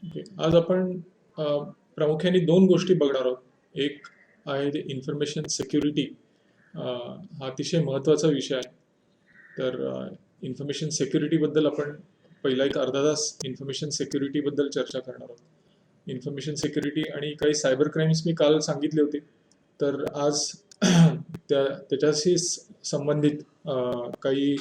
Okay. आज आपण अ, प्रामुख्याने दोन गोष्टी बघणार आहोत. एक आहे ते इन्फॉर्मेशन सिक्युरिटी. हा अतिशय महत्त्वाचा विषय आहे. तर इन्फॉर्मेशन सिक्युरिटीबद्दल आपण पहिला एक अर्धा तास इन्फॉर्मेशन सिक्युरिटीबद्दल चर्चा करणार आहोत. इन्फॉर्मेशन सिक्युरिटी आणि काही सायबर क्राईम्स मी काल सांगितले होते. तर आज त्याच्याशी संबंधित काही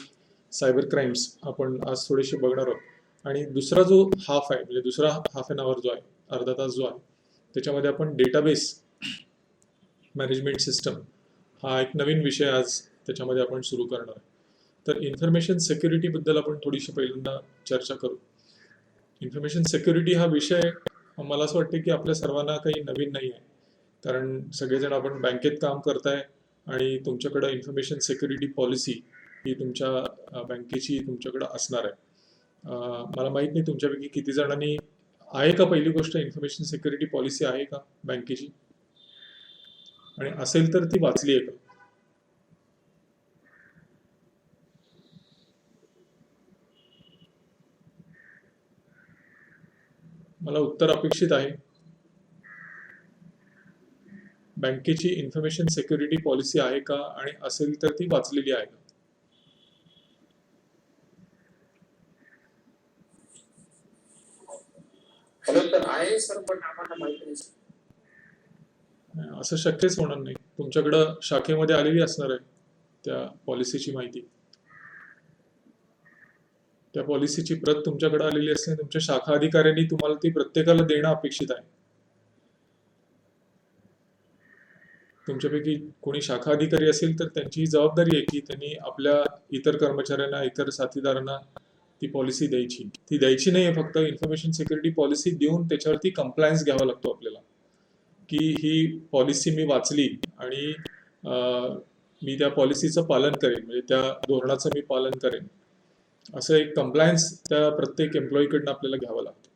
सायबर क्राईम्स आपण आज थोडेसे बघणार आहोत. आणि दुसरा जो हाफ आहे, म्हणजे दुसरा हाफ एन आवर जो आहे, अर्धा तास जो आहे, त्याच्यामध्ये आपण डेटाबेस मॅनेजमेंट सिस्टम हा एक नवीन विषय आज त्याच्यामध्ये आपण सुरू करणार आहे. तर इन्फॉर्मेशन सिक्युरिटीबद्दल आपण थोडीशी पहिल्यांदा चर्चा करू. इन्फॉर्मेशन सिक्युरिटी हा विषय मला असं वाटतं की आपल्या सर्वांना काही नवीन नाही आहे. कारण सगळेजण आपण बँकेत काम करताय आणि तुमच्याकडं इन्फॉर्मेशन सिक्युरिटी पॉलिसी ही तुमच्या बँकेची तुमच्याकडं असणार आहे. मला माहीत नाही तुमच्यापैकी किती जणांनी आहे का, पहिली गोष्ट इन्फॉर्मेशन सिक्युरिटी पॉलिसी आहे का बँकेची, आणि असेल तर ती वाचली आहे का? मला उत्तर अपेक्षित आहे. बँकेची इन्फॉर्मेशन सिक्युरिटी पॉलिसी आहे का, आणि असेल तर ती वाचलेली आहे का? हॅलो सर, आहे सर, पण आम्हाला माहिती नाही सर. असं शक्यच होणार नाही. तुमच्याकडं शाखेमध्ये आलेली असणार आहे त्या पॉलिसीची माहिती. त्या पॉलिसीची प्रत तुमच्याकडे आलेली असते. तुमच्या शाखा अधिकाऱ्यांनी तुम्हाला ती प्रत्येकाला देणं अपेक्षित आहे. तुमच्यापैकी कोणी शाखा अधिकारी असेल तर त्यांची ही जबाबदारी आहे की त्यांनी आपल्या इतर कर्मचाऱ्यांना, इतर साथीदारांना ती पॉलिसी द्यायची. ती द्यायची नाही आहे फक्त, इन्फॉर्मेशन सिक्युरिटी पॉलिसी देऊन त्याच्यावरती कंप्लायन्स घ्यावा लागतो आपल्याला, की ही पॉलिसी मी वाचली आणि मी त्या पॉलिसीचं पालन करेन, म्हणजे त्या धोरणाचं मी पालन करेन, असं एक कंप्लायन्स त्या प्रत्येक एम्प्लॉईकडनं आपल्याला घ्यावं लागतं.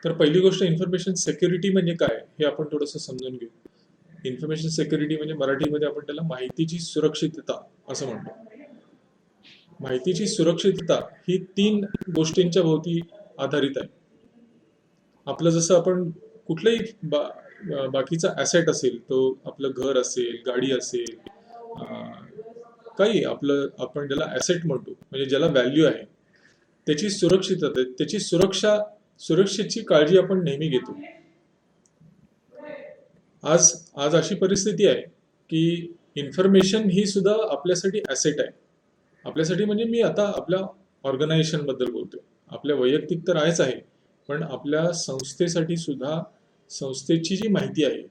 तर पहिली गोष्ट, इन्फॉर्मेशन सिक्युरिटी म्हणजे काय हे आपण थोडंसं समजून घेऊ. इन्फॉर्मेशन सिक्युरिटी म्हणजे मराठीमध्ये आपण त्याला माहितीची सुरक्षितता असं म्हणतो. माहितीची सुरक्षितता ही 3 गोष्टींच्या भोवती आधारित आहे. आपलं जसं आपण कुठलंही बाकीचा ॲसेट असेल, तो आपलं घर असेल, गाडी असेल, काही आपलं आपण ज्याला ॲसेट म्हणतो, म्हणजे ज्याला व्हॅल्यू आहे, त्याची सुरक्षितता, त्याची सुरक्षेची काळजी आपण नेहमी घेतो. आज आज अशी परिस्थिती आहे की इन्फॉर्मेशन ही सुद्धा आपल्यासाठी ॲसेट आहे. आपल्यासाठी म्हणजे मी आता आपल्या ऑर्गनायझेशन बद्दल बोलतोय. आपल्या वैयक्तिक तर आहेच आहे, पण आपल्या संस्थेसाठी सुद्धा संस्थेची जी माहिती आहे,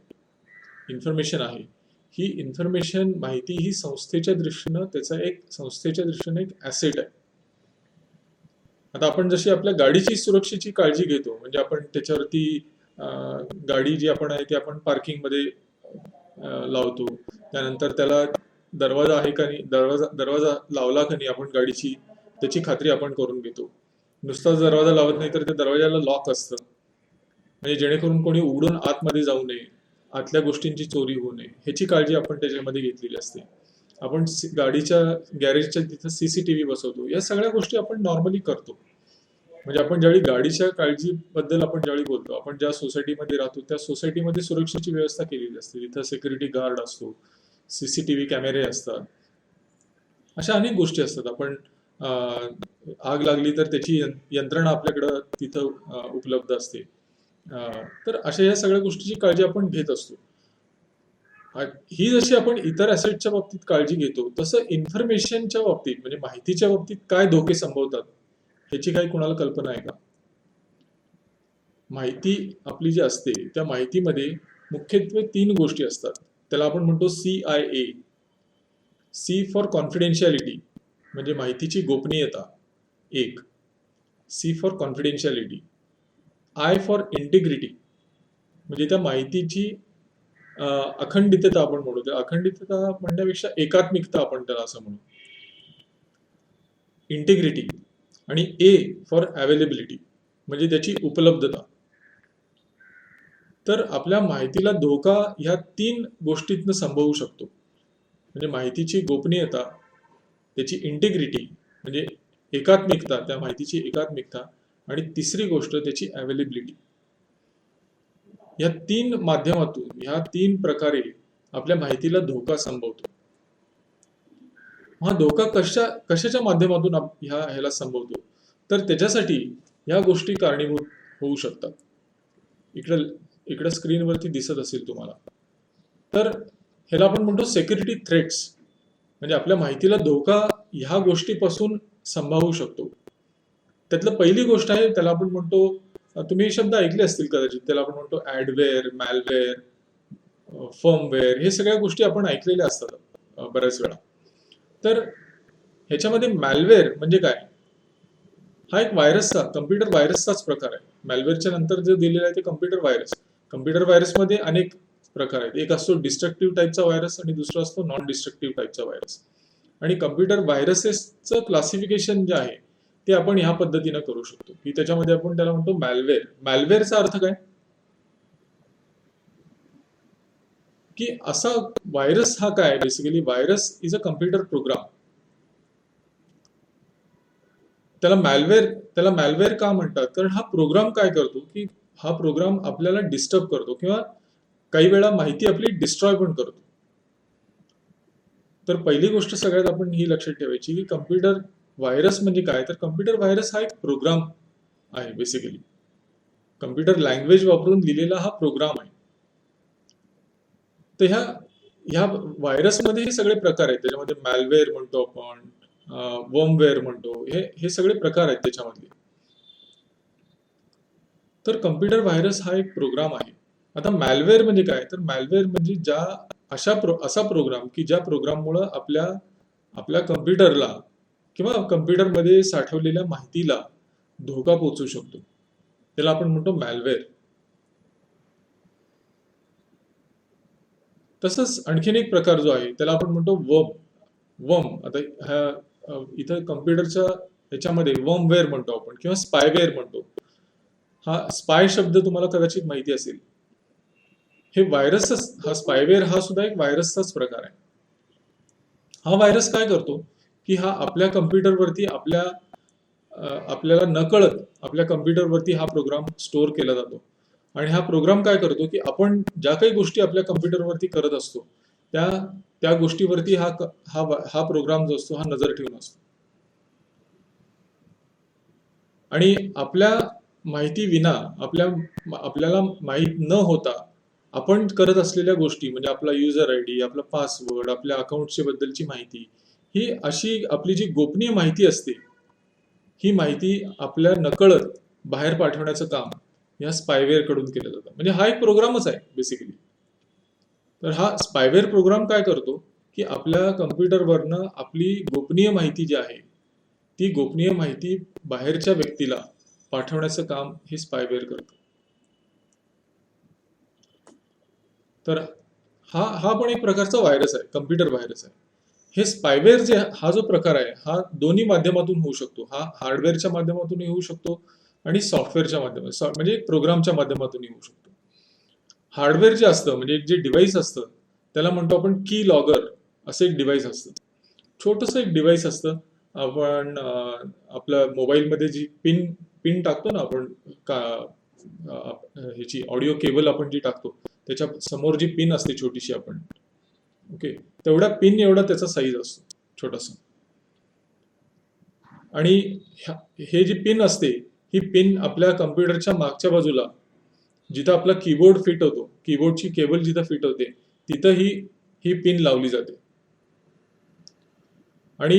इन्फॉर्मेशन आहे, ही इन्फॉर्मेशन माहिती ही संस्थेच्या दृष्टीनं संस्थेच्या दृष्टीनं एक ॲसेट आहे. आता आपण जशी आपल्या गाडीची सुरक्षेची काळजी घेतो, म्हणजे आपण त्याच्यावरती गाडी जी आपण आहे ती आपण पार्किंगमध्ये लावतो. त्यानंतर त्याला दरवाजा आहे का नाही, दरवाजा लावला का नाही आपण गाडीची, त्याची खात्री आपण करून घेतो. नुसताच दरवाजा लावत नाही तर त्या दरवाजाला लॉक असतं, म्हणजे जेणेकरून कोणी उघडून आतमध्ये जाऊ नये, आतल्या गोष्टींची चोरी होऊ नये, ह्याची काळजी आपण त्याच्यामध्ये घेतलेली असते. आपण गाडीच्या गॅरेजच्या तिथं CCTV बसवतो. या सगळ्या गोष्टी आपण नॉर्मली करतो. म्हणजे आपण ज्यावेळी गाडीच्या काळजीबद्दल आपण ज्यावेळी बोलतो, आपण ज्या सोसायटीमध्ये राहतो त्या सोसायटीमध्ये सुरक्षेची व्यवस्था केलेली असते. तिथं सिक्युरिटी गार्ड असतो, CCTV कॅमेरे असतात, अशा अनेक गोष्टी असतात. आपण आग लागली तर त्याची यंत्रणा आपल्याकडं तिथं उपलब्ध असते. तर अशा या सगळ्या गोष्टीची काळजी आपण घेत असतो. ही जशी आपण इतर ॲसेटच्या बाबतीत काळजी घेतो, तसं इन्फॉर्मेशनच्या बाबतीत, म्हणजे माहितीच्या बाबतीत काय धोके संभवतात ह्याची काही कुणाला कल्पना आहे का? माहिती आपली जी असते त्या माहितीमध्ये मुख्यत्वे 3 गोष्टी असतात. त्याला आपण म्हणतो CIA. C फॉर कॉन्फिडेन्शियालिटी, म्हणजे माहितीची गोपनीयता एक. C for confidentiality. I for integrity, म्हणजे त्या माहितीची अखंडितता आपण म्हणू. त्या अखंडितता म्हणण्यापेक्षा एकात्मिकता आपण त्याला असं म्हणू, इंटिग्रिटी. आणि A फॉर अवेलेबिलिटी, म्हणजे त्याची उपलब्धता. तर आपल्या माहितीला धोका ह्या 3 गोष्टीतनं संभवू शकतो. म्हणजे माहितीची गोपनीयता, त्याची इंटिग्रिटी म्हणजे एकात्मिकता, त्या माहितीची एकात्मिकता, आणि तिसरी गोष्ट त्याची अवेलेबिलिटी. या 3 माध्यमातून, ह्या 3 प्रकारे आपल्या माहितीला धोका संभवतो. हा धोका कशाच्या माध्यमातून ह्याला संभवतो, तर त्याच्यासाठी ह्या गोष्टी कारणीभूत होऊ शकतात. इकडे स्क्रीनवरती दिसत असेल तुम्हाला. तर ह्याला आपण म्हणतो सिक्युरिटी थ्रेट्स, म्हणजे आपल्या माहितीला धोका ह्या गोष्टीपासून संभावू शकतो. त्यातलं पहिली गोष्ट आहे, त्याला आपण म्हणतो, तुम्ही हे शब्द ऐकले असतील कदाचित, त्याला आपण म्हणतो ऍडवेअर, मॅलवेअर, फर्मवेअर. हे सगळ्या गोष्टी आपण ऐकलेल्या असतात बऱ्याच वेळा. तर ह्याच्यामध्ये मॅलवेअर म्हणजे काय? हा एक व्हायरसचा, कम्प्युटर व्हायरसचाच प्रकार आहे. मॅलवेअरच्या नंतर जे दिलेलं आहे ते कम्प्युटर व्हायरस. कम्प्युटर व्हायरसमध्ये अनेक प्रकार आहेत. एक असतो डिस्ट्रक्टिव्ह टाईपचा व्हायरस आणि दुसरा असतो नॉन डिस्ट्रक्टिव्ह टाईपचा व्हायरस. आणि कम्प्युटर व्हायरसेसचं क्लासिफिकेशन जे आहे ते आपण ह्या पद्धतीनं करू शकतो की त्याच्यामध्ये आपण त्याला म्हणतो मॅलवेअर. मॅलवेअरचा अर्थ काय? की असा व्हायरस हा काय? Basically virus is a computer program. त्याला मॅलवेअर का म्हणतात? कारण हा प्रोग्राम काय करतो की हा प्रोग्राम आपल्याला डिस्टर्ब करतो किंवा काही वेळा माहिती आपली डिस्ट्रॉय पण करतो. तर पहिली गोष्ट सगळ्यात आपण ही लक्षात ठेवायची की कम्प्युटर व्हायरस म्हणजे काय? तर कम्प्युटर व्हायरस हा एक प्रोग्राम आहे. बेसिकली कम्प्युटर लँग्वेज वापरून लिहिलेला हा प्रोग्राम आहे. तर ह्या व्हायरसमध्ये हे सगळे प्रकार आहेत. त्याच्यामध्ये मॅलवेअर म्हणतो आपण, वर्मवेअर म्हणतो, हे सगळे प्रकार आहेत त्याच्यामधले. तर कम्प्युटर व्हायरस हा एक प्रोग्राम आहे. आता मॅलवेअर म्हणजे काय? तर मॅलवेअर म्हणजे असा प्रोग्राम की ज्या प्रोग्राममुळे आपल्या कम्प्युटरला किंवा कम्प्युटरमध्ये साठवलेल्या माहितीला धोका पोहोचू शकतो. त्याला आपण म्हणतो मॅलवेअर. तसंच आणखीन एक प्रकार जो आहे त्याला आपण म्हणतो वर्म. आता इथं कम्प्युटरच्या ह्याच्यामध्ये वर्मवेअर म्हणतो आपण किंवा स्पायवेअर म्हणतो. हा स्पाय शब्द तुम्हाला कदाचित माहिती असेल. हे हा स्पायवेअर हा सुद्धा एक व्हायरसचाच प्रकार आहे. हा व्हायरस काय करतो की हा आपल्या कम्प्युटरवरती आपल्याला नकळत आपल्या कम्प्युटरवरती हा प्रोग्राम स्टोअर केला जातो. आणि हा प्रोग्राम काय करतो की आपण ज्या काही गोष्टी आपल्या कम्प्युटरवरती करत असतो त्या गोष्टीवरती हा प्रोग्राम जो असतो हा नजर ठेवून असतो. आणि आपल्या माहिती विना आपल्याला माहीत न होता आपण करत असलेल्या गोष्टी म्हणजे आपला युजर आयडी, आपला पासवर्ड, आपल्या अकाउंटच्या बद्दलची माहिती, ही अशी आपली जी गोपनीय माहिती असते, ही माहिती आपल्या नकळत बाहेर पाठवण्याचं काम या स्पायवेअर कडून केलं जातं. म्हणजे हा एक प्रोग्रामच आहे बेसिकली. तर हा स्पायवेअर प्रोग्राम काय करतो की आपल्या कम्प्युटरवरनं आपली गोपनीय माहिती जी आहे ती गोपनीय माहिती बाहेरच्या व्यक्तीला पाठवण्याचं काम हे स्पायवेअर करतं. तर हा पण एक प्रकारचा व्हायरस आहे, कम्प्युटर व्हायरस आहे. हे स्पायवेअर हा जो प्रकार आहे हा दोन्ही माध्यमातून होऊ शकतो. हा हार्डवेअरच्या माध्यमातूनही होऊ शकतो आणि सॉफ्टवेअरच्या माध्यमातून म्हणजे प्रोग्रामच्या माध्यमातूनही होऊ शकतो. हार्डवेअर जे असतं म्हणजे जे डिव्हाइस असतं त्याला म्हणतो आपण की लॉगर असं एक डिव्हाइस असतं. छोटंसं एक डिव्हाइस असतं. आपण आपल्या मोबाईलमध्ये जी पिन टाकतो ना आपण ह्याची ऑडिओ केबल आपण जी टाकतो त्याच्या समोर जी पिन असते छोटीशी आपण, ओके, तेवढ्या पिन एवढा त्याचा साईज असतो छोटासा. आणि हे जी पिन असते ही पिन आपल्या कम्प्युटरच्या मागच्या बाजूला जिथं आपला कीबोर्ड फिट होतो, कीबोर्डची केबल जिथं फिट होते तिथं ही पिन लावली जाते. आणि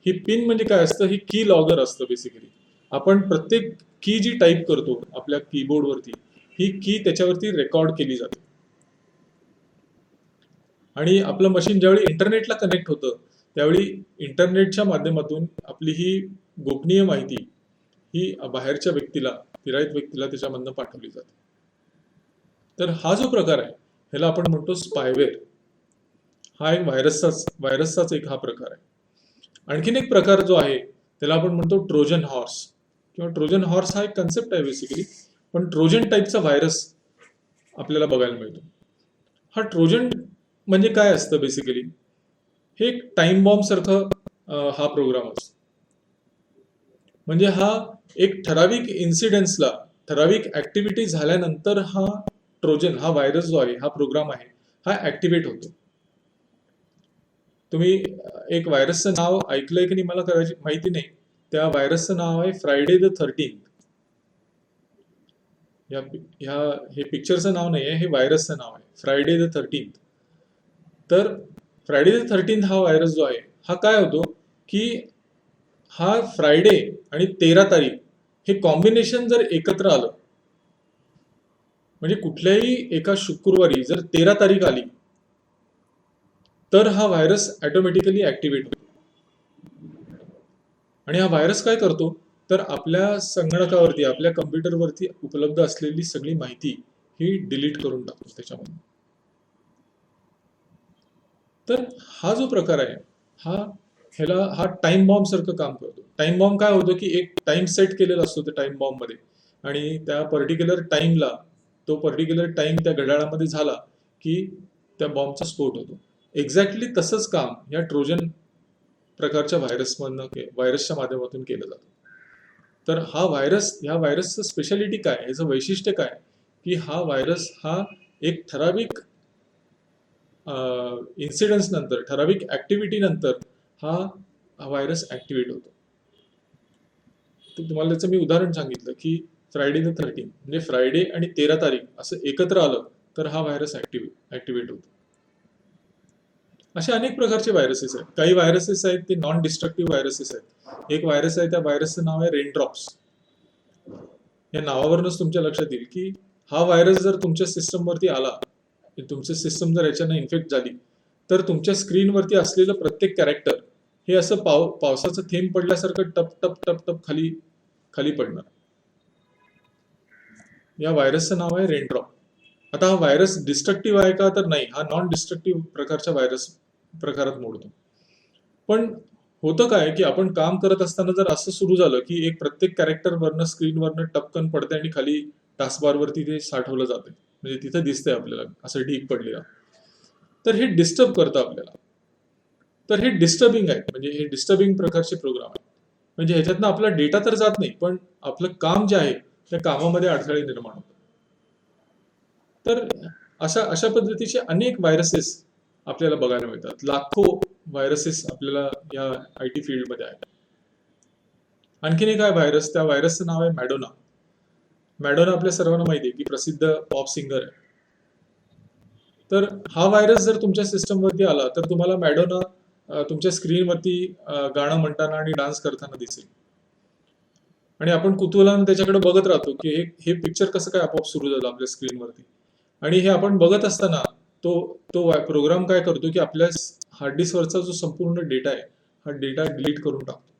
ही पिन म्हणजे काय असतं? ही की लॉगर असतं बेसिकली. आपण प्रत्येक की जी टाईप करतो आपल्या कीबोर्डवरती ही की त्याच्यावरती रेकॉर्ड केली जाते. आणि आपलं मशीन ज्यावेळी इंटरनेटला कनेक्ट होतं त्यावेळी इंटरनेटच्या माध्यमातून आपली ही गोपनीय माहिती ही बाहेरच्या व्यक्तीला, फिरायत व्यक्तीला त्याच्यामधनं पाठवली जाते. तर हा जो प्रकार आहे ह्याला आपण म्हणतो स्पायवेअर. हा एक व्हायरसचाच एक हा प्रकार आहे. आणखीन एक प्रकार जो आहे त्याला आपण म्हणतो ट्रोजन हॉर्स किंवा ट्रोजन हॉर्स हा एक कन्सेप्ट आहे बेसिकली. पण ट्रोजन टाईपचा व्हायरस आपल्याला बघायला मिळतो. हा ट्रोजन म्हणजे काय असतं बेसिकली? हे एक टाइम बॉम्ब सारखं हा प्रोग्राम असतो. म्हणजे हा एक ठराविक इन्सिडेन्सला, ठराविक ऍक्टिव्हिटी झाल्यानंतर हा ट्रोजन, हा व्हायरस जो आहे, हा प्रोग्राम आहे, हा ऍक्टिव्हेट होतो. तुम्ही एक व्हायरसचं नाव ऐकलंय की नाही मला करायची माहिती नाही. त्या व्हायरसचं नाव आहे फ्रायडे द 13th. ह्या ह्या हे पिक्चरचं नाव नाही आहे, हे व्हायरसचं नाव आहे, फ्रायडे द 13th. तर फ्रायडे द 13th हा व्हायरस जो आहे, हा काय होतो की हा फ्रायडे आणि 13 तारीख हे कॉम्बिनेशन जर एकत्र आलं, म्हणजे कुठल्याही एका शुक्रवारी जर 13 तारीख आली, तर हा व्हायरस ऑटोमॅटिकली ऍक्टिव्हेट होतो. आणि हा व्हायरस काय करतो, तर आपल्या संगणकावरती, आपल्या कम्प्युटरवरती उपलब्ध असलेली सगळी माहिती ही डिलीट करून टाकतो त्याच्यामध्ये. तर हा जो प्रकार आहे, हा टाइम बॉम्ब सारखं काम करतो. टाइम बॉम्ब काय होतो की एक टाइम सेट केलेला असतो त्या टाइम बॉम्ब मध्ये, आणि त्या पर्टिक्युलर टाइमला, तो पर्टिक्युलर टाइम त्या घड्याळामध्ये झाला की त्या बॉम्बचा स्फोट होतो. एक्झॅक्टली तसंच काम या ट्रोजन प्रकारच्या व्हायरसच्या माध्यमातून केलं जातं. तर ह्या व्हायरसचं स्पेशालिटी काय, याचं वैशिष्ट्य काय, की हा व्हायरस हा एक ठराविक इन्सिडन्स नंतर, ठराविक ऍक्टिव्हिटी नंतर हा व्हायरस ऍक्टिव्हेट होतो. तर तुम्हाला त्याचं मी उदाहरण सांगितलं की फ्रायडे द 13 म्हणजे फ्रायडे आणि 13 तारीख असं एकत्र आलं तर हा व्हायरस ऍक्टिव्हेट होतो. असे अनेक प्रकारचे व्हायरसेस आहेत. काही व्हायरसेस आहेत ते नॉन डिस्ट्रक्टिव्ह व्हायरसेस आहेत. एक व्हायरस आहे, त्या व्हायरसचं नाव आहे रेनड्रॉप्स. या नावावरूनच तुमच्या लक्षात येईल की हा व्हायरस जर तुमच्या सिस्टमवरती आला, तुमची सिस्टम जर याच्यानं इन्फेक्ट झाली, तर तुमच्या स्क्रीनवरती असलेलं प्रत्येक कॅरेक्टर हे असं पावसाचं थेंब पडल्यासारखं टप टप टप टप खाली खाली पडणार. या व्हायरसचं नाव आहे रेनड्रॉप. आता हा व्हायरस डिस्ट्रक्टिव्ह आहे का, तर नाही, हा नॉन डिस्ट्रक्टिव्ह प्रकारच्या व्हायरस प्रकारात मोडतो. पण होतं काय की आपण काम करत असताना जर असं सुरू झालं की एक प्रत्येक कॅरेक्टर वरनं, स्क्रीनवरनं टपकन पडते आणि खाली टास्कबारवरती ते साठवलं जाते, म्हणजे तिथं दिसतंय आपल्याला असं ढीग पडलेला, तर हे डिस्टर्ब करतं आपल्याला. तर हे डिस्टर्बिंग आहे, म्हणजे हे डिस्टर्बिंग प्रकारचे प्रोग्राम आहे. म्हणजे ह्याच्यातनं आपला डेटा तर जात नाही, पण आपलं काम जे आहे त्या कामामध्ये अडथळे निर्माण होतात. तर अशा अशा पद्धतीचे अनेक व्हायरसेस आपल्याला बघायला मिळतात. लाखो व्हायरसेस आपल्याला या IT फील्डमध्ये आहेत. आणखीन एक आहे व्हायरस, त्या व्हायरसचं नाव आहे मॅडोना. मॅडोना आपल्या सर्वांना माहिती आहे की प्रसिद्ध पॉप सिंगर आहे. तर हा व्हायरस जर तुमच्या सिस्टमवरती आला तर तुम्हाला मॅडोना तुमच्या स्क्रीनवरती गाणं म्हणताना आणि डान्स करताना दिसेल. आणि आपण कुतूहलानं त्याच्याकडे बघत राहतो की हे पिक्चर कसं काय आपोआप सुरू झालं आपल्या स्क्रीनवरती. आणि हे आपण बघत असताना तो तो प्रोग्राम काय करतो की आपल्या हार्ड डिस्कवरचा जो संपूर्ण डेटा आहे, हा डेटा डिलीट करून टाकतो.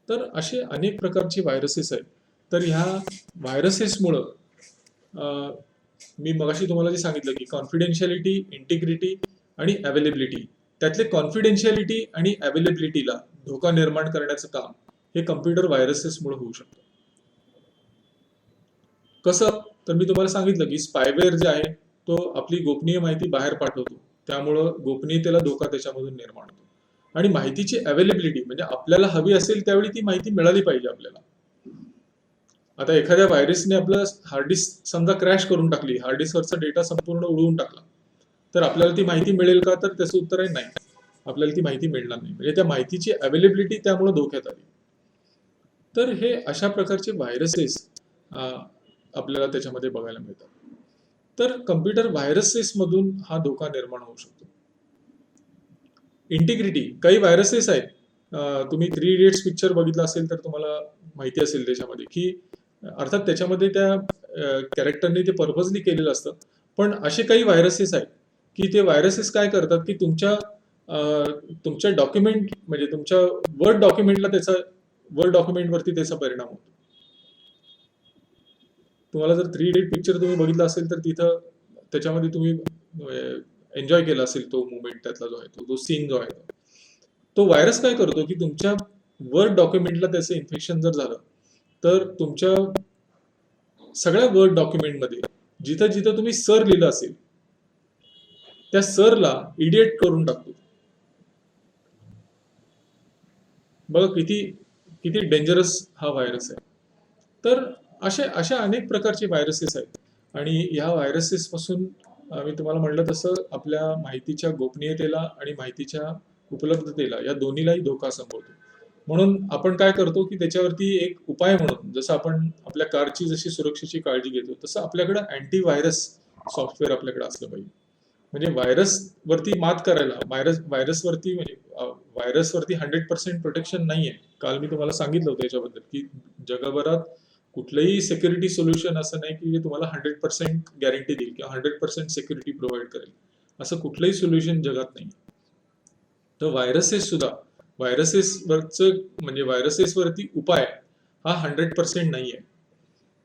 तर असे अनेक प्रकारचे व्हायरसेस आहेत. तर ह्या व्हायरसेसमुळं मी मगाशी तुम्हाला जे सांगितलं की कॉन्फिडेन्शियलिटी, इंटिग्रिटी आणि अवेलेबिलिटी, त्यातले कॉन्फिडेन्शियलिटी आणि अवेलेबिलिटीला धोका निर्माण करण्याचं काम हे कम्प्युटर व्हायरसेसमुळे होऊ शकतं. कसं, तर मी तुम्हाला सांगितलं की स्पायवेअर जे आहे तो आपली गोपनीय माहिती बाहेर पाठवतो, त्यामुळं गोपनीयतेला धोका त्याच्यामधून निर्माण होतो. आणि माहितीची अवेलेबिलिटी म्हणजे आपल्याला हवी असेल त्यावेळी ती माहिती मिळाली पाहिजे आपल्याला. आता एखाद्या व्हायरसने आपलं हार्ड डिस्क समजा क्रॅश करून टाकली, हार्ड डिस्कवरचा डेटा संपूर्ण उडवून टाकला, तर आपल्याला ती माहिती मिळेल का, तर त्याचं उत्तर आहे नाही, आपल्याला ती माहिती मिळणार नाही. म्हणजे त्या माहितीची अवेलेबिलिटी त्यामुळे धोक्यात आली. तर हे अशा प्रकारचे व्हायरसेस आपल्याला त्याच्यामध्ये बघायला मिळतात. तर कम्प्युटर व्हायरसेस मधून हा धोका निर्माण होऊ शकतो. इंटिग्रिटी, काही व्हायरसेस आहेत. तुम्ही 3 इडियट्स पिक्चर बघितला असेल तर तुम्हाला माहिती असेल त्याच्यामध्ये की अर्थात त्याच्यामध्ये त्या कॅरेक्टरने ते पर्पजली केलेलं असतं. पण असे काही व्हायरसेस आहेत की ते व्हायरसेस काय करतात की तुमच्या डॉक्युमेंट, म्हणजे तुमच्या वर्ड डॉक्युमेंटवरती त्याचा परिणाम होतो. तुम्हाला जर 3 इडियट पिक्चर तुम्ही बघितला असेल तर तिथं त्याच्यामध्ये तुम्ही एन्जॉय केला असेल तो मुवमेंट, त्यातला जो आहे तो सीन जो आहे तो व्हायरस काय करतो की तुमच्या वर्ड डॉक्युमेंटला त्याचं इन्फेक्शन जर झालं, तर तुमच्या सगळ्या वर्ड डॉक्युमेंटमध्ये जिथं जिथं तुम्ही सर लिहिलं असेल त्या सरला इडियट करून टाकतो. बघा किती किती डेंजरस हा व्हायरस आहे. तर अशा अनेक प्रकारचे व्हायरसेस आहेत आणि ह्या व्हायरसेस पासून मी तुम्हाला म्हटलं तसं आपल्या माहितीच्या गोपनीयतेला आणि माहितीच्या उपलब्धतेला या दोन्हीलाही धोका संभवतो. म्हणून आपण काय करतो की त्याच्यावरती एक उपाय म्हणून जसं आपण आपल्या कारची जशी सुरक्षेची काळजी घेतो तसं आपल्याकडे अँटीव्हायरस सॉफ्टवेअर आपल्याकडे असलं पाहिजे. म्हणजे व्हायरसवरती मात करायला व्हायरसवरती म्हणजे व्हायरसवरती 100% प्रोटेक्शन नाही आहे. काल मी तुम्हाला सांगितलं होतं याच्याबद्दल की जगभरात कुठलंही सिक्युरिटी सोल्युशन असं नाही की जे तुम्हाला 100% गॅरंटी देईल किंवा 100% सिक्युरिटी प्रोव्हाइड करेल. असं कुठलंही सोल्युशन जगात नाही. तर व्हायरसेसवरचं म्हणजे व्हायरसेसवरती उपाय हा 100% नाही आहे.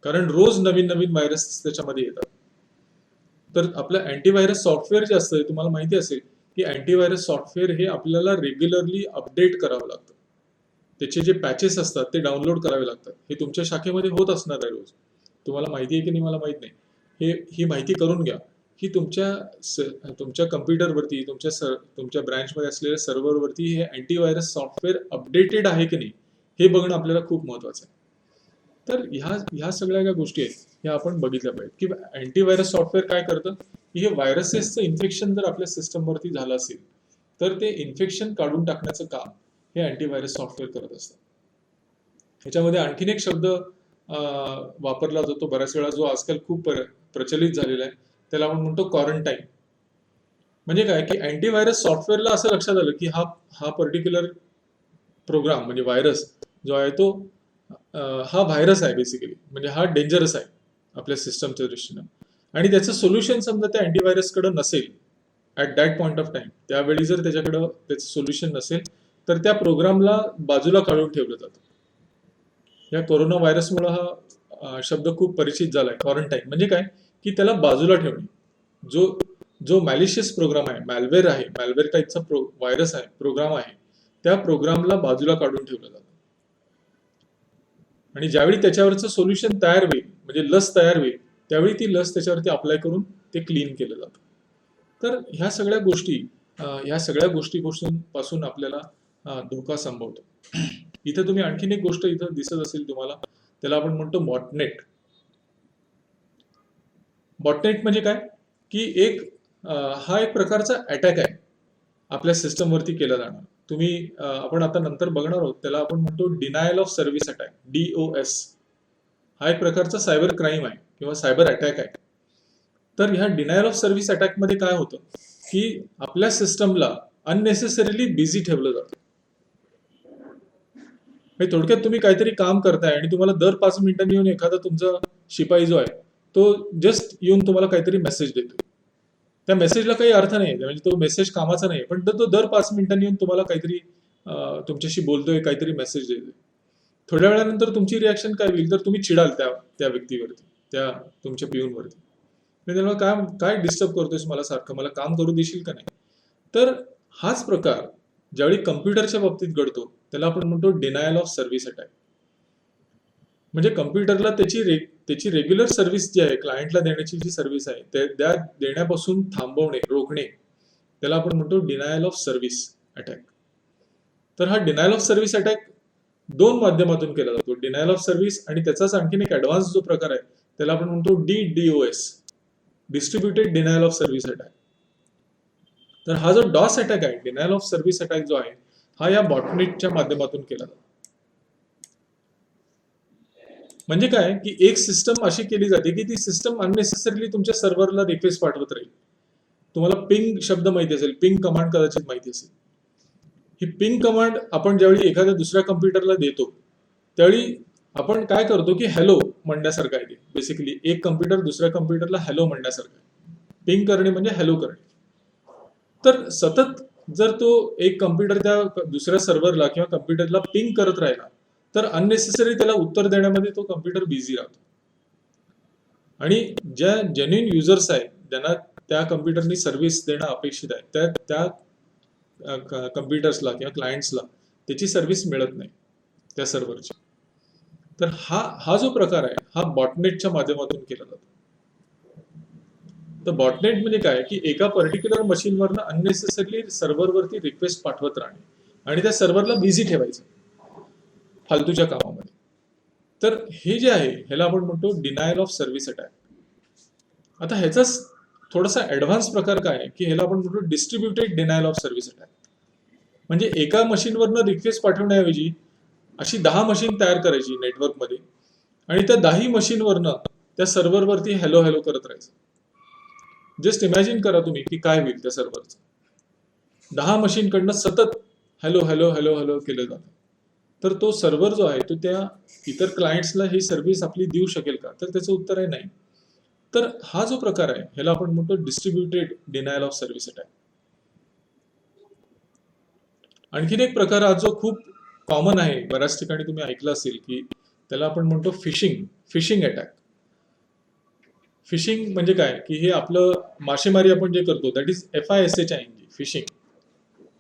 कारण रोज नवीन नवीन व्हायरस त्याच्यामध्ये येतात. तर आपलं अँटीव्हायरस सॉफ्टवेअर जे असतं तुम्हाला माहिती असेल की अँटीव्हायरस सॉफ्टवेअर हे आपल्याला रेग्युलरली अपडेट करावं लागतं. त्याचे जे पॅचेस असतात ते डाउनलोड करावे लागतात. हे तुमच्या शाखेमध्ये होत असणार आहे रोज. तुम्हाला माहिती आहे की नाही मला माहित नाही. ही माहिती करून घ्या की तुमच्या कम्प्युटरवरती तुमच्या ब्रँचमध्ये असलेल्या सर्व्हरवरती हे अँटीव्हायरस सॉफ्टवेअर अपडेटेड आहे की नाही हे बघणं आपल्याला खूप महत्वाचं आहे. तर ह्या सगळ्या ज्या गोष्टी आहेत ह्या आपण बघितल्या पाहिजेत की अँटीव्हायरस सॉफ्टवेअर काय करतं की हे व्हायरसेसचं इन्फेक्शन जर आपल्या सिस्टमवरती झालं असेल तर ते इन्फेक्शन काढून टाकण्याचं काम हे अँटीव्हायरस सॉफ्टवेअर करत असतात. ह्याच्यामध्ये आणखीन एक शब्द वापरला जातो बऱ्याच वेळा जो आजकाल खूप प्रचलित झालेला आहे त्याला आपण म्हणतो क्वारंटाईन. म्हणजे काय की अँटीव्हायरस सॉफ्टवेअरला असं लक्षात आलं की हा पर्टिक्युलर प्रोग्राम म्हणजे व्हायरस जो आहे तो हा व्हायरस आहे बेसिकली म्हणजे हा डेंजरस आहे आपल्या सिस्टमच्या दृष्टीनं आणि त्याचं सोल्युशन समजा त्या अँटीव्हायरसकडे नसेल at that point of time त्यावेळी जर त्याच्याकडं त्याचं सोल्युशन नसेल तर त्या प्रोग्रामला बाजूला काढून ठेवलं जातं. या कोरोना व्हायरसमुळे हा शब्द खूप परिचित झालाय क्वारंटाईन. म्हणजे काय की त्याला बाजूला ठेवणे. जो मॅलिशियस प्रोग्राम आहे मॅलवेअर टाईपचा व्हायरस आहे प्रोग्राम आहे त्या प्रोग्रामला बाजूला काढून ठेवलं जातं आणि ज्यावेळी त्याच्यावरचं सोल्युशन तयार होईल म्हणजे लस तयार होईल त्यावेळी ती लस त्याच्यावरती अप्लाय करून ते क्लीन केलं जातं. तर ह्या सगळ्या गोष्टीपासून आपल्याला धोका संभवतो. इथं तुम्ही आणखीन एक गोष्ट इथं दिसत असेल तुम्हाला त्याला आपण म्हणतो बॉटनेट. बॉटनेट म्हणजे काय की हा एक प्रकारचा अटॅक आहे आपल्या सिस्टमवरती केला जाणार. आपण आता नंतर बघणार आहोत त्याला आपण म्हणतो denial of service attack DOS. हा एक प्रकारचा सायबर क्राईम आहे किंवा सायबर अटॅक आहे. तर ह्या डिनायल ऑफ सर्व्हिस अटॅक मध्ये काय होतं की आपल्या सिस्टमला अननेसेसरीली बिझी ठेवलं जातं. थोडक्यात तुम्ही काहीतरी काम करताय आणि तुम्हाला दर 5 मिनिटांनी येऊन एखादा तुमचा शिपाई जो आहे तो जस्ट येऊन तुम्हाला काहीतरी मेसेज देतो. त्या मेसेजला काही अर्थ नाही म्हणजे तो मेसेज कामाचा नाही पण तो दर 5 मिनिटांनी येऊन तुम्हाला काहीतरी तुमच्याशी बोलतोय काहीतरी मेसेज देतोय. थोड्या वेळानंतर तुमची रिॲक्शन काय होईल तर तुम्ही चिडाल त्या व्यक्तीवरती त्या तुमच्या पिऊनवरती. त्याला काय डिस्टर्ब करतोयस मला सारखं मला काम करू देशील का नाही. तर हाच प्रकार ज्यावेळी कम्प्युटरच्या बाबतीत घडतो त्याला आपण म्हणतो डिनायल ऑफ सर्व्हिस अटॅक. म्हणजे कम्प्युटरला त्याची रेग्युलर सर्व्हिस जी आहे क्लायंटला देण्याची जी सर्व्हिस आहे त्या देण्यापासून रोखणे त्याला आपण म्हणतो डिनायल ऑफ सर्व्हिस अटॅक. तर हा डिनायल ऑफ सर्व्हिस अटॅक 2 माध्यमातून केला जातो. डिनायल ऑफ सर्व्हिस आणि त्याचाच आणखीन एक ऍडव्हान्स जो प्रकार आहे त्याला आपण म्हणतो DDoS distributed denial of service attack. तर हा जो डॉस अटॅक आहे डिनायल ऑफ सर्व्हिस अटॅक जो आहे हा या बॉटनेटच्या माध्यमातून केला जातो. म्हणजे काय की एक सिस्टम अशी केली जाते की ती सिस्टम अननेसेसरीली तुमच्या सर्व्हरला रिक्वेस्ट पाठवत राहील. तुम्हाला पिंग शब्द माहिती असेल पिंग कमांड कदाचित माहिती असेल. ही पिंग कमांड आपण ज्यावेळी एखाद्या दुसऱ्या कम्प्युटरला देतो त्यावेळी आपण काय करतो की हॅलो म्हणण्यासारखं आहे. बेसिकली एक कम्प्युटर दुसऱ्या कम्प्युटरला हॅलो म्हणण्यासारखं आहे. पिंग करणे म्हणजे हॅलो करणे. तर सतत जर तो एक कम्प्युटर त्या दुसऱ्या सर्व्हरला किंवा कम्प्युटरला पिंग करत राहिला तर अननेसेसरी त्याला उत्तर देण्यामध्ये तो कम्प्युटर बिझी राहतो. आणि ज्या जेन्युइन युजर्स आहेत ज्यांना त्या कम्प्युटरनी सर्व्हिस देणं अपेक्षित आहे त्या कम्प्युटर्सला किंवा क्लायंट्सला त्याची सर्व्हिस मिळत नाही त्या सर्व्हरची. तर हा जो प्रकार आहे हा बॉटनेटच्या माध्यमातून केला जातो. तर बॉटनेट म्हणजे काय की एका पर्टिक्युलर मशीनवरनं अननेसेसरली सर्व्हरवरती रिक्वेस्ट पाठवत राहणे आणि त्या सर्व्हरला बिझी ठेवायचं. फालतूच्या कामामध्ये. तर हे जे आहे ह्याला आपण म्हणतो डिनायल ऑफ सर्व्हिस अटॅक. आता ह्याचाच थोडासा ऍडव्हान्स प्रकार काय आहे की ह्याला आपण म्हणतो distributed denial of service attack. म्हणजे एका मशीनवरनं रिक्वेस्ट पाठवण्याऐवजी अशी 10 मशीन तयार करायची नेटवर्कमध्ये आणि त्या 10 मशीनवरनं त्या सर्व्हरवरती हॅलो हॅलो करत राहायचं. जस्ट इमॅजिन करा तुम्ही की काय होईल त्या सर्व्हरचं. 10 मशीनकडनं सतत हॅलो हॅलो हॅलो हॅलो केलं जातं. तर तो सर्व्हर जो आहे तो त्या इतर क्लायंट्सला ही सर्व्हिस आपली देऊ शकेल का? तर त्याचं उत्तर आहे नाही. तर हा जो प्रकार आहे ह्याला आपण म्हणतो distributed denial of service attack. आणखीन एक प्रकार हा जो खूप कॉमन आहे, बऱ्याच ठिकाणी तुम्ही ऐकलं असेल की त्याला आपण म्हणतो फिशिंग अटॅक. फिशिंग म्हणजे काय की हे आपलं मासेमारी आपण जे करतो दॅट इज FISHING फिशिंग.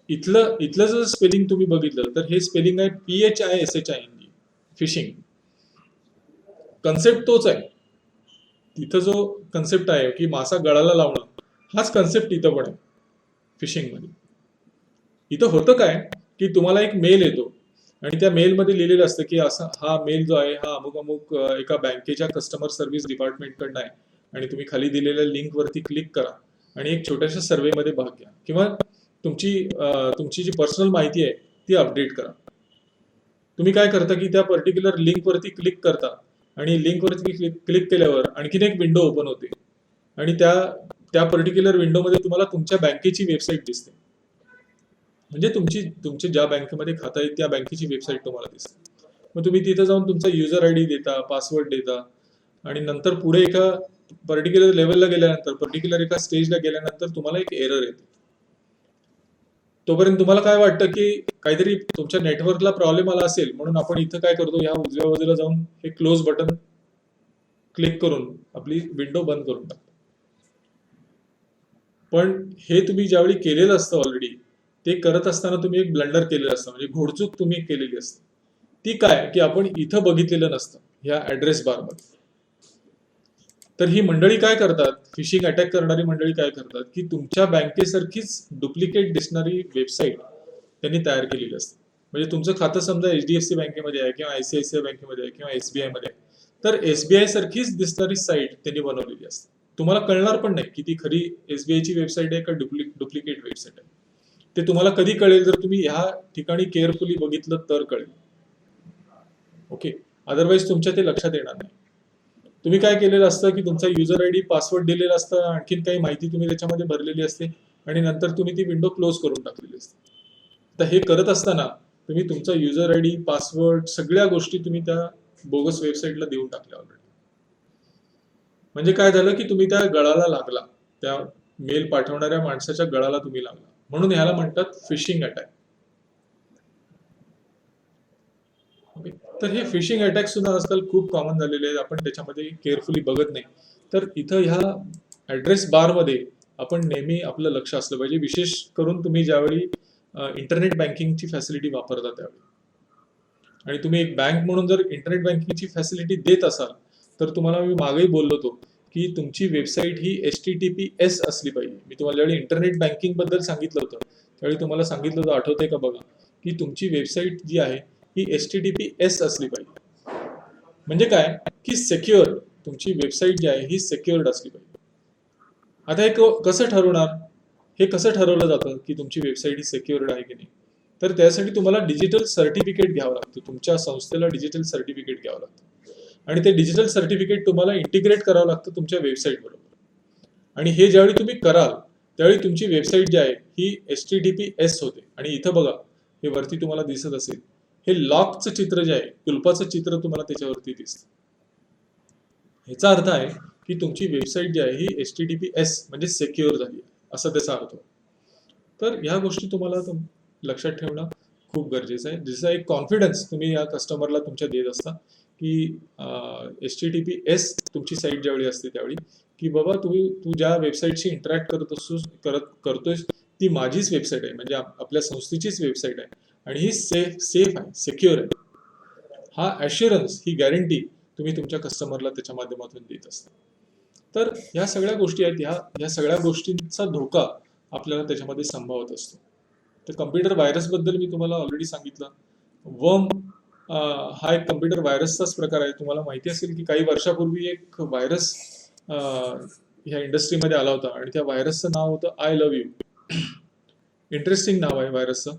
इथलं जर स्पेलिंग तुम्ही बघितलं तर हे स्पेलिंग आहे PHISHING फिशिंग. कन्सेप्ट तोच आहे. तिथं जो कन्सेप्ट आहे की मासा गळाला लावणं हाच कन्सेप्ट इथं पण आहे फिशिंग मध्ये. इथं होतं काय की तुम्हाला एक मेल येतो आणि त्या मेलमध्ये लिहिलेलं असतं की असा हा मेल जो आहे हा अमुक अमुक एका बँकेच्या कस्टमर सर्व्हिस डिपार्टमेंटकडनं आहे आणि तुम्ही खाली दिलेल्या लिंकवरती क्लिक करा आणि एक छोट्याशा सर्व्हेमध्ये भाग घ्या किंवा तुमची जी पर्सनल माहिती आहे ती अपडेट करा. तुम्ही काय करता की त्या पर्टिक्युलर लिंकवरती क्लिक करता आणि लिंकवरती क्लिक केल्यावर आणखीन एक विंडो ओपन होते आणि त्या पर्टिक्युलर विंडोमध्ये तुम्हाला तुमच्या बँकेची वेबसाईट दिसते. म्हणजे तुमचे ज्या बँकेमध्ये खातं आहे त्या बँकेची वेबसाईट तुम्हाला दिसते. मग तुम्ही तिथं जाऊन तुमचा युजर ID देता, पासवर्ड देता आणि नंतर पुढे एका पर्टिक्युलर लेवलला गेल्यानंतर, पर्टिक्युलर एका स्टेजला गेल्यानंतर तुम्हाला एक एरर येते. तोपर्यंत तुम्हाला काय वाटतं की काहीतरी तुमच्या नेटवर्कला प्रॉब्लेम आला असेल म्हणून आपण इथं काय करतो, ह्या उजव्या बाजूला जाऊन हे क्लोज बटन क्लिक करून आपली विंडो बंद करून टाकतो. पण हे तुम्ही ज्यावेळी केलेलं असतं ऑलरेडी, ते करत असताना तुम्ही एक ब्लंडर केलेलं असतं, म्हणजे घोडचूक तुम्ही केलेली असते. ती काय की आपण इथं बघितलेलं नसतं ह्या ऍड्रेस बारमध्ये. तर ही मंडळी काय करतात, फिशिंग अटॅक करणारी मंडळी काय करतात की तुमच्या बँकेसारखीच डुप्लिकेट दिसणारी वेबसाईट त्यांनी तयार केलेली असते. म्हणजे तुमचं खातं समजा HDFC बँकेमध्ये आहे किंवा ICICI बँकेमध्ये आहे किंवा SBI मध्ये आहे, तर SBI सारखीच दिसणारी साईट त्यांनी बनवलेली असते. तुम्हाला कळणार पण नाही की ती खरी SBI ची वेबसाईट आहे का डुप्लिकेट वेबसाईट आहे. ते तुम्हाला कधी कळेल जर तुम्ही ह्या ठिकाणी केअरफुली बघितलं तर कळेल. ओके, अदरवाईज तुमच्या ते लक्षात येणार नाही. तुम्ही काय केलेलं असतं की तुमचा युजर ID पासवर्ड दिलेला असतं, आणखीन काही माहिती तुम्ही त्याच्यामध्ये भरलेली असते आणि नंतर तुम्ही ती विंडो क्लोज करून टाकलेली असते. तर हे करत असताना तुम्ही तुमचा युजर ID पासवर्ड सगळ्या गोष्टी तुम्ही त्या बोगस वेबसाईटला देऊन टाकल्या ऑलरेडी. म्हणजे काय झालं की तुम्ही त्या गळाला लागला, त्या मेल पाठवणाऱ्या माणसाच्या गळाला तुम्ही लागला. म्हणून ह्याला म्हणतात फिशिंग अटॅक. ओके, तर हे फिशिंग अटॅक सुद्धा आजकाल खूप कॉमन झालेले आहेत. आपण त्याच्यामध्ये केअरफुली बघत नाही. तर इथं ह्या ऍड्रेस बारमध्ये आपण नेहमी आपलं लक्ष असलं पाहिजे, विशेष करून तुम्ही ज्यावेळी इंटरनेट बँकिंगची फॅसिलिटी वापरता त्यावेळी. आणि तुम्ही एक बँक म्हणून जर इंटरनेट बँकिंगची फॅसिलिटी देत असाल तर तुम्हाला मी मागेही बोललो होतो की तुमची वेबसाईट ही HTTPS असली पाहिजे. मी तुम्हाला ज्यावेळी इंटरनेट बँकिंग बद्दल सांगितलं होतं त्यावेळी तुम्हाला सांगितलं होतं, आठवतंय का बघा, की तुमची वेबसाईट जी आहे ही HTTPS असली पाहिजे. म्हणजे काय की सेक्युअर, तुमची वेबसाईट जी आहे ही सेक्युअर्ड असली पाहिजे. आता हे कसं ठरवणार, हे कसं ठरवलं जातं की तुमची वेबसाईट ही सेक्युअर्ड आहे की नाही? तर त्यासाठी तुम्हाला डिजिटल सर्टिफिकेट घ्यावं लागतं. तुमच्या संस्थेला डिजिटल सर्टिफिकेट घ्यावं लागतं आणि ते डिजिटल सर्टिफिकेट तुम्हाला इंटिग्रेट करावं लागतं तुमच्या वेबसाईट बरोबर. आणि हे ज्यावेळी तुम्ही कराल त्यावेळी तुमची वेबसाईट जी आहे ही HTTPS होते. आणि इथं बघा, हे वरती तुम्हाला दिसत असेल, हे लॉकचं चित्र जे आहे, कुलपाचं चित्र तुम्हाला त्याच्यावरती दिसतं. ह्याचा अर्थ आहे की तुमची वेबसाईट जी आहे ही HTTPS म्हणजे सेक्युअर झाली आहे, असा त्याचा अर्थ. तर ह्या गोष्टी तुम्हाला लक्षात ठेवणं खूप गरजेचं आहे. जसं एक कॉन्फिडन्स तुम्ही या कस्टमरला तुमच्या देत असता की HTTPS तुमची साईट ज्यावेळी असते त्यावेळी की बाबा तू ज्या वेबसाईटशी इंटरॅक्ट करतोय ती माझीच वेबसाईट आहे, म्हणजे आपल्या संस्थेचीच वेबसाईट आहे आणि ही सेफ आहे, सिक्युअर आहे. हा ॲश्युरन्स, ही गॅरंटी तुम्ही तुमच्या कस्टमरला त्याच्या माध्यमातून देत असता. तर ह्या सगळ्या गोष्टी आहेत, ह्या सगळ्या गोष्टींचा धोका आपल्याला त्याच्यामध्ये संभावत असतो. तर कम्प्युटर व्हायरस बद्दल मी तुम्हाला ऑलरेडी सांगितलं. वर्म हा एक कम्प्युटर व्हायरसचाच प्रकार आहे. तुम्हाला माहिती असेल की काही वर्षापूर्वी एक व्हायरस ह्या इंडस्ट्रीमध्ये आला होता आणि त्या व्हायरसचं नाव होतं आय लव्ह यू. इंटरेस्टिंग नाव आहे व्हायरसचं.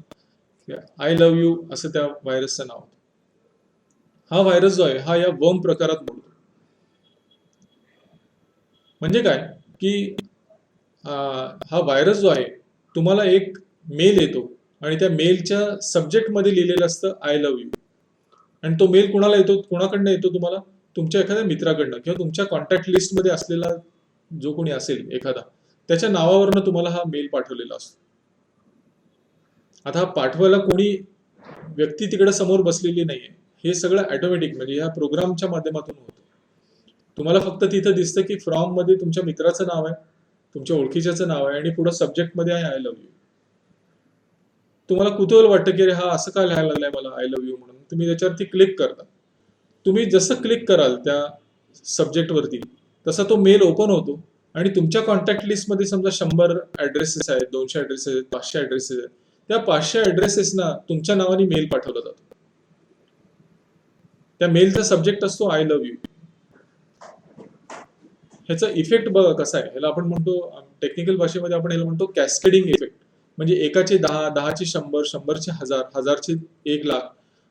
आय लव्ह यू असं त्या व्हायरसचं नाव होतं. हा व्हायरस जो आहे हा या वर्म प्रकारात मोडतो. म्हणजे काय की हा व्हायरस जो आहे तुम्हाला एक मेल येतो आणि त्या मेलच्या सब्जेक्टमध्ये लिहिलेलं असतं आय लव्ह यू. आणि तो मेल कुणाला येतो, कुणाकडनं येतो तुम्हाला? तुमच्या एखाद्या मित्राकडनं किंवा तुमच्या कॉन्टॅक्ट लिस्टमध्ये असलेला जो कोणी असेल एखादा, त्याच्या नावावरनं तुम्हाला हा मेल पाठवलेला असतो. आता हा पाठवायला कोणी व्यक्ती तिकडे समोर बसलेली नाहीये. हे सगळं ऑटोमॅटिक म्हणजे ह्या प्रोग्रामच्या माध्यमातून होतं. तुम्हाला फक्त तिथं दिसतं की फ्रॉम मध्ये तुमच्या मित्राचं नाव आहे, तुमच्या ओळखीच्याचं नाव आहे आणि पुढे सब्जेक्ट मध्ये आहे आय लव्ह यू. तुम्हाला कुतूहल वाटतं की अरे हा असं काय लिहायला लागलाय मला आय लव्ह यू म्हणून. तुम्ही त्याच्यावरती क्लिक करता. तुम्ही जसं क्लिक कराल त्या सब्जेक्टवरती तसा तो मेल ओपन होतो आणि तुमच्या कॉन्टॅक्ट लिस्टमध्ये समजा 100 ऍड्रेसेस आहेत, 200 ऍड्रेसेस आहेत, 500 ऍड्रेसेस आहेत. त्या 500 ऍड्रेसेसना तुमच्या नावाने मेल पाठवला जातो. त्या मेलचा सब्जेक्ट असतो आय लव्ह यू. ह्याचा इफेक्ट बघा कसा आहे. ह्याला आपण म्हणतो टेक्निकल भाषेमध्ये आपण ह्याला म्हणतो कॅस्केडिंग इफेक्ट. म्हणजे एकाचे 10, 10चे 100, 100चे 1000, 1000चे 1,00,000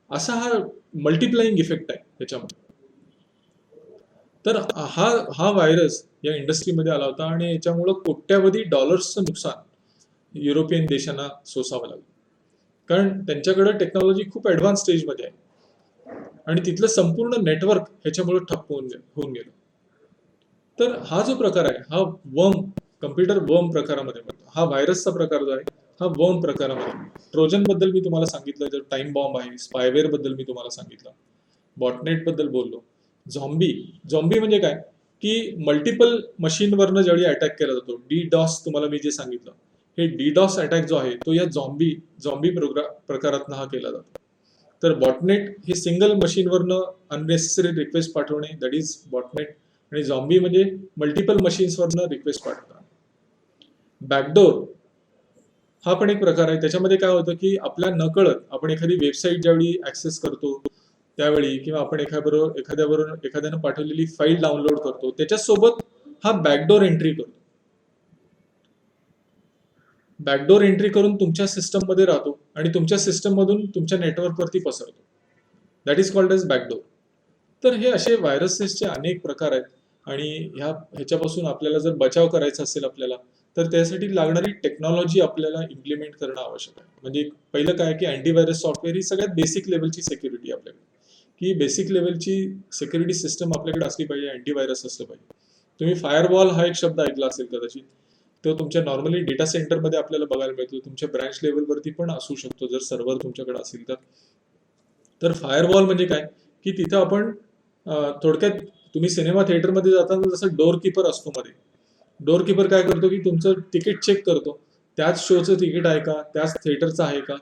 असा हा मल्टिप्लाइंग इफेक्ट आहे त्याच्यामध्ये. तर हा हा व्हायरस या इंडस्ट्रीमध्ये आला होता आणि याच्यामुळं कोट्यावधी डॉलर्सचं नुकसान युरोपियन देशांना सोसावं लागलं. कारण त्यांच्याकडे टेक्नॉलॉजी खूप ऍडव्हान्स स्टेजमध्ये आहे आणि तिथलं संपूर्ण नेटवर्क ह्याच्यामुळे ठप्प होऊन गेलं. तर हा जो प्रकार आहे हा वर्म, कम्प्युटर वर्म प्रकारामध्ये म्हणतो. हा व्हायरसचा प्रकार जो आहे हा वर्म प्रकारामध्ये. ट्रोजन बद्दल मी तुम्हाला सांगितलं, जर टाइम बॉम्ब आहे. स्पायवेअर बद्दल मी तुम्हाला सांगितलं. बॉटनेट बद्दल बोललो. झॉम्बी, झॉम्बी म्हणजे काय की मल्टिपल मशीनवरनं ज्यावेळी अटॅक केला जातो, डी डॉस तुम्हाला मी जे सांगितलं, हे डी डॉस अटॅक जो आहे तो या झॉम्बी झॉम्बी प्रकारातनं हा केला जातो. तर बॉटनेट हे सिंगल मशीनवरनं अननेसेसरी रिक्वेस्ट पाठवणे, दॅट इज बॉटनेट. आणि झॉम्बी म्हणजे मल्टिपल मशीन्सवरनं रिक्वेस्ट पाठवतात. बॅकडोर हा पण एक प्रकार आहे. त्याच्यामध्ये काय होतं की आपल्या नकळत आपण एखादी वेबसाईट ज्यावेळी ऍक्सेस करतो त्यावेळी किंवा आपण एखाद्यानं पाठवलेली फाईल डाउनलोड करतो त्याच्यासोबत हा बॅकडोर एंट्री करतो. बॅकडोर एंट्री करून तुमच्या सिस्टम मध्ये राहतो आणि तुमच्या सिस्टम मधून तुमच्या नेटवर्कवरती पसरतो. That is called as backdoor. तर हे असे व्हायरसेसचे अनेक प्रकार आहेत आणि ह्याच्यापासून आपल्याला जर बचाव करायचा असेल आपल्याला तर त्यासाठी लागणारी टेक्नॉलॉजी आपल्याला इम्प्लिमेंट करणं आवश्यक आहे. म्हणजे पहिलं काय की अँटीव्हायरस सॉफ्टवेअर ही सगळ्यात बेसिक लेवलची सिक्युरिटी आपल्याकडे, की बेसिक लेवलची सिक्युरिटी सिस्टम आपल्याकडे असली पाहिजे, अँटीव्हायरस असलं पाहिजे. तुम्ही फायरवॉल हा एक शब्द ऐकला असेल कदाचित. तो तुमच्या नॉर्मली डेटा सेंटरमध्ये आपल्याला बघायला मिळतो. तुमच्या ब्रँच लेवलवरती पण असू शकतो जर सर्व्हर तुमच्याकडे असेल तर. तर फायरवॉल म्हणजे काय की तिथं आपण थोडक्यात तुम्ही सिनेमा थिएटरमध्ये जाताना जसं डोर कीपर असतो मध्ये, डोर कीपर काय करतो की तुमचं तिकीट चेक करतो, त्याच शोचं तिकीट आहे का, त्याच थिएटरचं आहे का,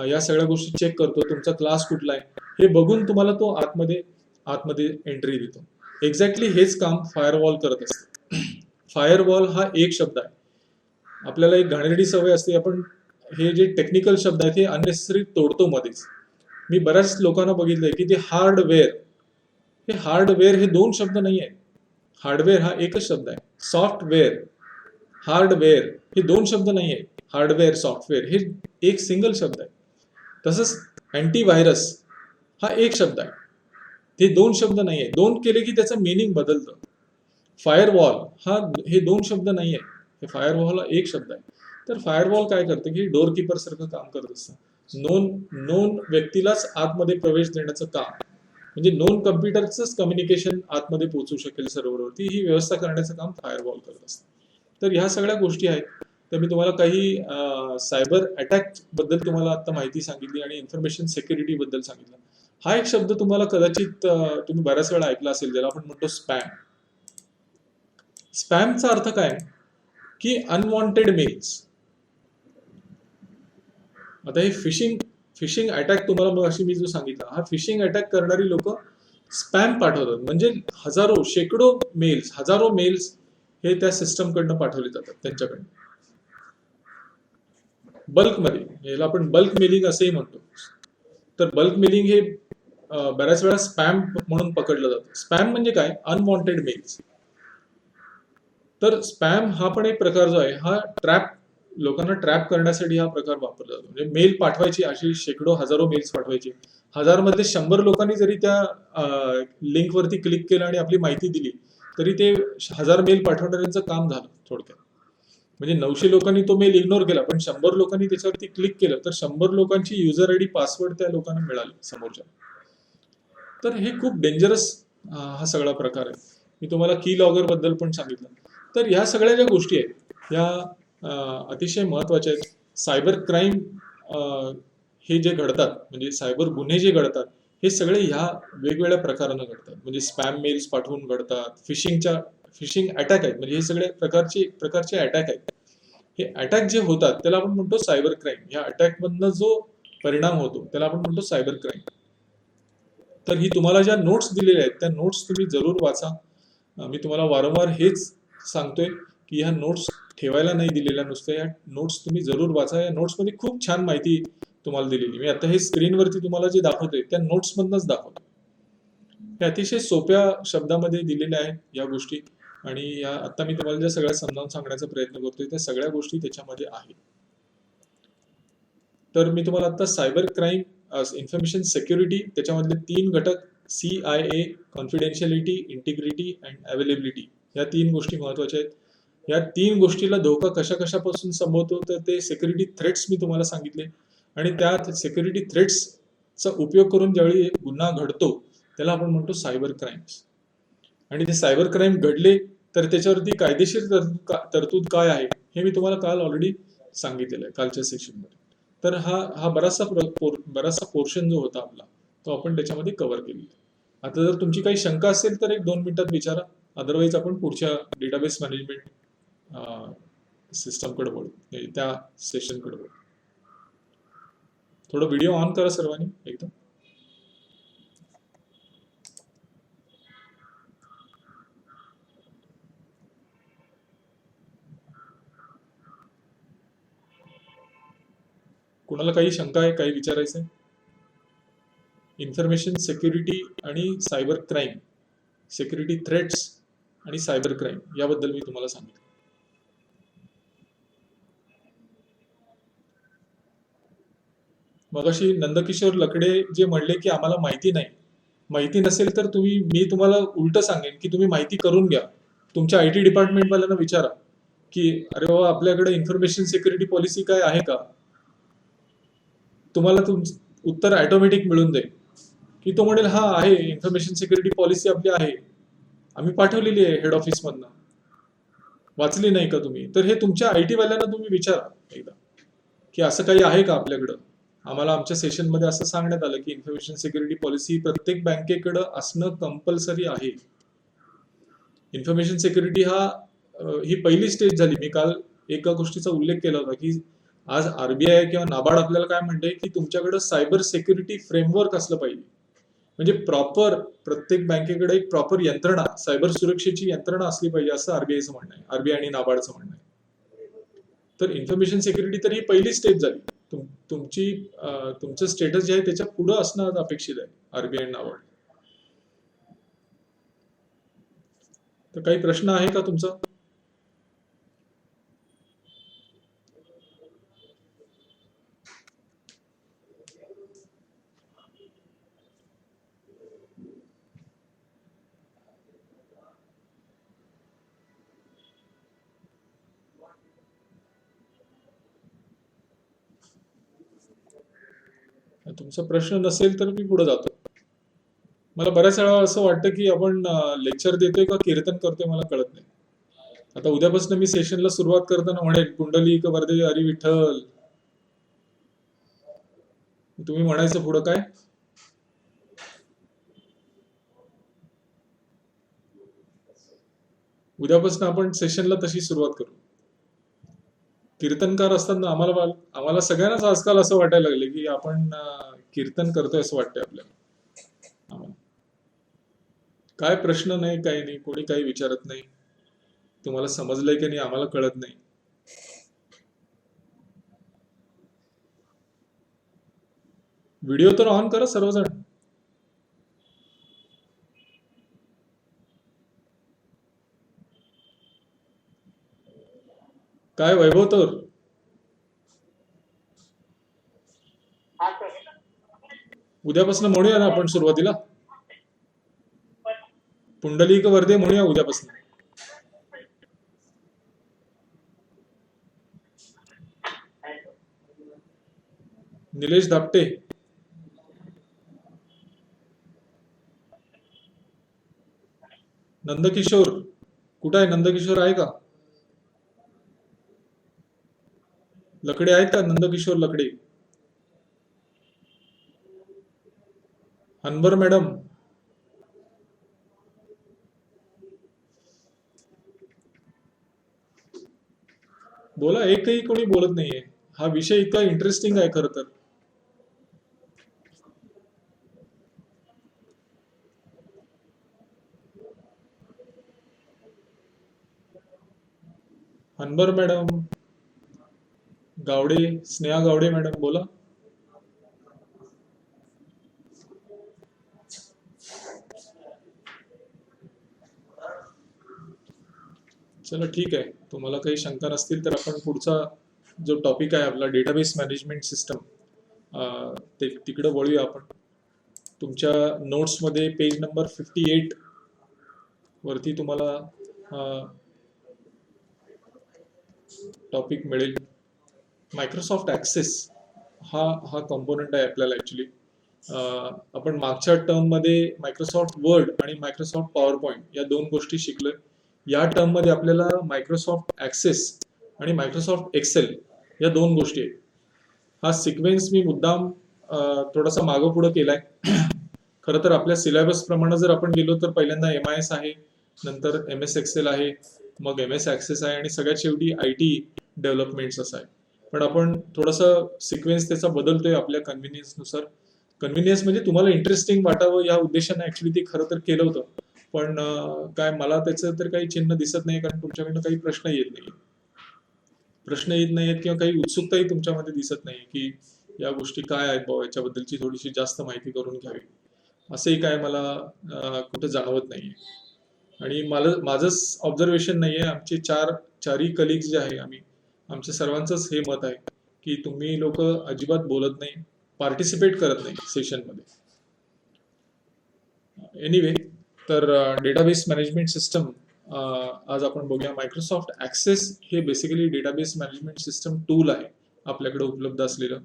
या सगळ्या गोष्टी चेक करतो. तुमचा क्लास कुठला आहे हे बघून तुम्हाला तो आतमध्ये एंट्री देतो. एक्झॅक्टली हेच काम फायरवॉल करत असते. फायरवॉल हा एक शब्द आहे. आपल्याला एक घाणेरडी सवय असते, आपण हे जे टेक्निकल शब्द आहेत हे अननेसेसरी तोडतो मध्येच. मी बऱ्याच लोकांना बघितलंय की ते हार्डवेअर, हे हार्डवेअर हे 2 शब्द नाही आहेत. हार्डवेअर हा एकच शब्द आहे. सॉफ्टवेअर, हार्डवेअर हे 2 शब्द नाही आहेत. हार्डवेअर, सॉफ्टवेअर हे एक सिंगल शब्द आहे. तसंच अँटीव्हायरस हा एक शब्द आहे. हे 2 शब्द नाही आहेत. 2 केले की त्याचं मिनिंग बदलतं. फायरवॉल हे 2 शब्द नाही आहेत. हे फायरवॉल हा एक शब्द आहे. तर फायरवॉल काय करतं की डोर कीपर सारखं काम करत असतं. नोन व्यक्तीलाच आतमध्ये प्रवेश देण्याचं काम, म्हणजे नोन कम्प्युटरचंच कम्युनिकेशन आतमध्ये पोहोचू शकेल सर्व्हरवरती, ही व्यवस्था करण्याचं काम फायरवॉल करत असतं. तर ह्या सगळ्या गोष्टी आहेत. तर मी तुम्हाला काही सायबर अटॅक बद्दल तुम्हाला आता माहिती सांगितली आणि इन्फॉर्मेशन सिक्युरिटी बद्दल सांगितलं. हा एक शब्द तुम्हाला कदाचित तुम्ही बऱ्याच वेळा ऐकला असेल, ज्याला आपण म्हणतो स्पॅम. स्पॅमचा अर्थ काय की अनवॉन्टेड मेल्स. आता हे फिशिंग अटॅक तुम्हाला मग अशी मी जो सांगितला, हा फिशिंग अटॅक करणारी लोक स्पॅम पाठवतात. म्हणजे हजारो मेल्स हे त्या सिस्टमकडनं पाठवले जातात त्यांच्याकडनं बल्कमध्ये. याला आपण बल्क मेलिंग असंही म्हणतो. तर बल्क मेलिंग हे बऱ्याच वेळा स्पॅम म्हणून पकडलं जातं. स्पॅम म्हणजे काय? Unwanted mails. तर स्पॅम हा पण एक प्रकार जो आहे हा लोकांना ट्रॅप करण्यासाठी हा प्रकार वापरला जातो. म्हणजे मेल पाठवायची, अशी शेकडो हजारो मेल्स पाठवायची. 1000 मधले 100 लोकांनी जरी त्या लिंकवरती क्लिक केलं आणि आपली माहिती दिली तरी ते 1000 मेल पाठवणाऱ्यांचं काम झालं थोडक्यात. म्हणजे 900 लोकांनी तो मेल इग्नोर केला, पण 100 लोकांनी त्याच्यावरती क्लिक केलं तर 100 लोकांची युजर आयडी पासवर्ड त्या लोकांना मिळाले समोरच्या. तर हे खूप डेंजरस हा सगळा प्रकार आहे. मी तुम्हाला की लॉगर बद्दल पण सांगितलं. तर ह्या सगळ्या ज्या गोष्टी आहेत ह्या अतिशय महत्वाच्या आहेत. सायबर क्राईम हे जे घडतात, म्हणजे सायबर गुन्हे जे घडतात, हे सगळे ह्या वेगवेगळ्या प्रकारानं घडतात. म्हणजे स्पॅम मेल्स पाठवून घडतात, फिशिंग अटॅक आहेत. म्हणजे हे सगळे प्रकारचे अटॅक आहेत. हे अटॅक जे होतात त्याला आपण म्हणतो सायबर क्राईम. ह्या अटॅक मधनं जो परिणाम होतो त्याला आपण म्हणतो सायबर क्राईम. तर ही तुम्हाला ज्या नोट्स दिलेल्या आहेत त्या नोट्स तुम्ही जरूर वाचा. मी तुम्हाला वारंवार हेच सांगतोय की ह्या नोट्स ठेवायला नाही दिलेल्या नुसत्या, या नोट्स तुम्ही जरूर वाचा. या नोट्समध्ये खूप छान माहिती तुम्हाला दिलेली. मी आता हे स्क्रीनवरती तुम्हाला जे दाखवतोय त्या नोट्समधनंच दाखवतो. हे अतिशय सोप्या शब्दामध्ये दिलेल्या आहेत या गोष्टी, आणि या आता मी तुम्हाला ज्या सगळ्या समजावून सांगण्याचा प्रयत्न करतोय त्या सगळ्या गोष्टी त्याच्यामध्ये आहेत. तर मी तुम्हाला आता सायबर क्राईम, इन्फॉर्मेशन सिक्युरिटी, त्याच्यामधले 3 घटक CIA, confidentiality, integrity and availability, या 3 गोष्टी महत्वाच्या आहेत. या 3 गोष्टीला धोका कशापासून संभवतो तर ते सिक्युरिटी थ्रेट्स मी तुम्हाला सांगितले, आणि त्या सिक्युरिटी थ्रेट्सचा उपयोग करून ज्यावेळी गुन्हा घडतो त्याला आपण म्हणतो सायबर क्राईम्स. आणि ते सायबर क्राईम घडले तर त्याच्यावरती कायदेशीर तरतूद काय आहे हे मी तुम्हाला काल ऑलरेडी सांगितलेलं आहे कालच्या सेशनमध्ये. तर हा बराचसा पोर्शन जो होता आपला तो आपण त्याच्यामध्ये कव्हर केलेला. आता जर तुमची काही शंका असेल तर 1-2 मिनिटात विचारा, अदरवाईज आपण पुढच्या डेटाबेस मॅनेजमेंट सिस्टमकडे वळू, त्या सेशनकडे वळू. थोडं व्हिडिओ ऑन करा सर्वांनी एकदम. कुणाला काही शंका आहे, काही विचारायचं आहे? इन्फॉर्मेशन सिक्युरिटी आणि सायबर क्राईम, सिक्युरिटी थ्रेट्स आणि सायबर क्राईम याबद्दल मी तुम्हाला सांगितलं. मगाशी नंदकिशोर लकडे जे म्हणले की आम्हाला माहिती नसेल तर मी तुम्हाला उलट सांगेन की तुम्ही माहिती करून घ्या. तुमच्या IT डिपार्टमेंट वाल्यांना विचारा की अरे बाबा आपल्याकडे इन्फॉर्मेशन सिक्युरिटी पॉलिसी काय आहे का. तुम्हाला उत्तर ऑटोमॅटिक मिळून जाईल की तो म्हणेल हा आहे, इन्फॉर्मेशन सिक्युरिटी पॉलिसी आपली आहे, आम्ही पाठवलेली आहे हेड ऑफिस मधनं, वाचली नाही का तुम्ही. तर हे तुमच्या IT वाल्यांना तुम्ही विचारा एकदा की असं काही आहे का आपल्याकडं. आम्हाला आमच्या सेशनमध्ये असं सांगण्यात आलं की इन्फॉर्मेशन सिक्युरिटी पॉलिसी प्रत्येक बँकेकडं असणं कंपल्सरी आहे. इन्फॉर्मेशन सिक्युरिटी ही पहिली स्टेज झाली. मी काल एका गोष्टीचा उल्लेख केला होता की आज RBI किंवा नाबार्ड आपल्याला काय म्हणते की तुमच्याकडे सायबर सिक्युरिटी फ्रेमवर्क असलं पाहिजे. म्हणजे प्रत्येक बँकेकडे एक प्रॉपर यंत्रणा, सायबर सुरक्षेची यंत्रणा असली पाहिजे असं RBIचं म्हणणं आहे, RBI आणि नाबार्डचं म्हणणं आहे. तर इन्फॉर्मेशन सिक्युरिटी तर ही पहिली स्टेप झाली. तुमचं स्टेटस जे आहे त्याच्या पुढे असणं अपेक्षित आहे RBI आणि नाबार्ड. तर काही प्रश्न आहे का तुमचा? तुमचा प्रश्न नसेल तर मी पुढे जातो. मला बऱ्याच वेळा असं वाटतं की आपण लेक्चर देतोय का कीर्तन करतोय मला कळत नाही. आता उद्यापासून मी सेशनला सुरुवात करताना म्हणेल कुंडलिक वरदे हरी विठ्ठल. तुम्ही म्हणायचं पुढं काय? उद्यापासून आपण सेशनला तशी सुरुवात करू. कीर्तनकार असताना आम्हाला सगळ्यांनाच आजकाल असं वाटायला लागले की आपण कीर्तन करतोय असं वाटतंय आपल्याला. काय प्रश्न नाही, काही नाही, कोणी काही विचारत नाही. तुम्हाला समजलंय की नाही आम्हाला कळत नाही. व्हिडिओ तर ऑन करा सर्वजण. काय वैभव तर हा सर. उद्यापासून म्हणूया ना आपण सुरुवातीला पुंडलिक वर्धे म्हणूया उद्यापासून. निलेश दापटे, नंदकिशोर कुठं आहे? नंदकिशोर आहे का? लकडे आहेत का? नंदकिशोर लकडे. हनबर मॅडम, बोला. एकही कोणी बोलत नाहीये. हा विषय इतका इंटरेस्टिंग आहे खरं तर. हनबर मॅडम, गावडे, स्नेहा गावडे मॅडम, बोला. चला ठीक आहे. तुम्हाला काही शंका नसतील तर आपण पुढचा जो टॉपिक आहे आपला डेटाबेस मॅनेजमेंट सिस्टम, ते तिकडे वळूया आपण. तुमच्या नोट्समध्ये पेज नंबर 58 वरती तुम्हाला टॉपिक मिळेल. मायक्रोसॉफ्ट ॲक्सेस हा कंपोनंट आहे आपल्याला ॲक्च्युली. आपण मागच्या टर्ममध्ये मायक्रोसॉफ्ट वर्ड आणि मायक्रोसॉफ्ट पॉवर पॉईंट या दोन गोष्टी शिकलोय. या टर्ममध्ये आपल्याला मायक्रोसॉफ्ट ॲक्सेस आणि मायक्रोसॉफ्ट एक्सेल या दोन गोष्टी आहेत. हा सिक्वेन्स मी मुद्दाम थोडासा मागं पुढं केलाय. खरं तर आपल्या सिलेबस प्रमाणे जर आपण गेलो तर पहिल्यांदा MIS आहे, नंतर MS एक्सेल आहे, मग MS ॲक्सेस आहे आणि सगळ्यात शेवटी IT डेव्हलपमेंट्स असं आहे. पण आपण थोडंसं सिक्वेन्स त्याचा बदलतोय आपल्या कन्व्हिनियन्सनुसार. कन्व्हिनियन्स म्हणजे तुम्हाला इंटरेस्टिंग वाटावं या उद्देशाने ऍक्च्युली ते खरं तर केलं होतं. पण काय मला त्याचं तर काही चिन्ह दिसत नाही, कारण तुमच्याकडनं काही प्रश्न येत नाहीयेत किंवा काही उत्सुकताही तुमच्यामध्ये दिसत नाही की या गोष्टी काय आहेत बाबा, याच्याबद्दलची थोडीशी जास्त माहिती करून घ्यावी, असंही काय मला कुठं जाणवत नाहीये. आणि माझंच ऑब्झर्वेशन नाहीये, आमचे चारही कलिग्स जे आहे आमच्या सर्वांचंच हे मत आहे की तुम्ही लोक अजिबात बोलत नाही, पार्टिसिपेट करत नाही सेशनमध्ये. एनिवे, तर डेटाबेस मॅनेजमेंट सिस्टम आज आपण बघूया. मायक्रोसॉफ्ट ॲक्सेस हे basically database management system tool आहे आपल्याकडे उपलब्ध असलेलं.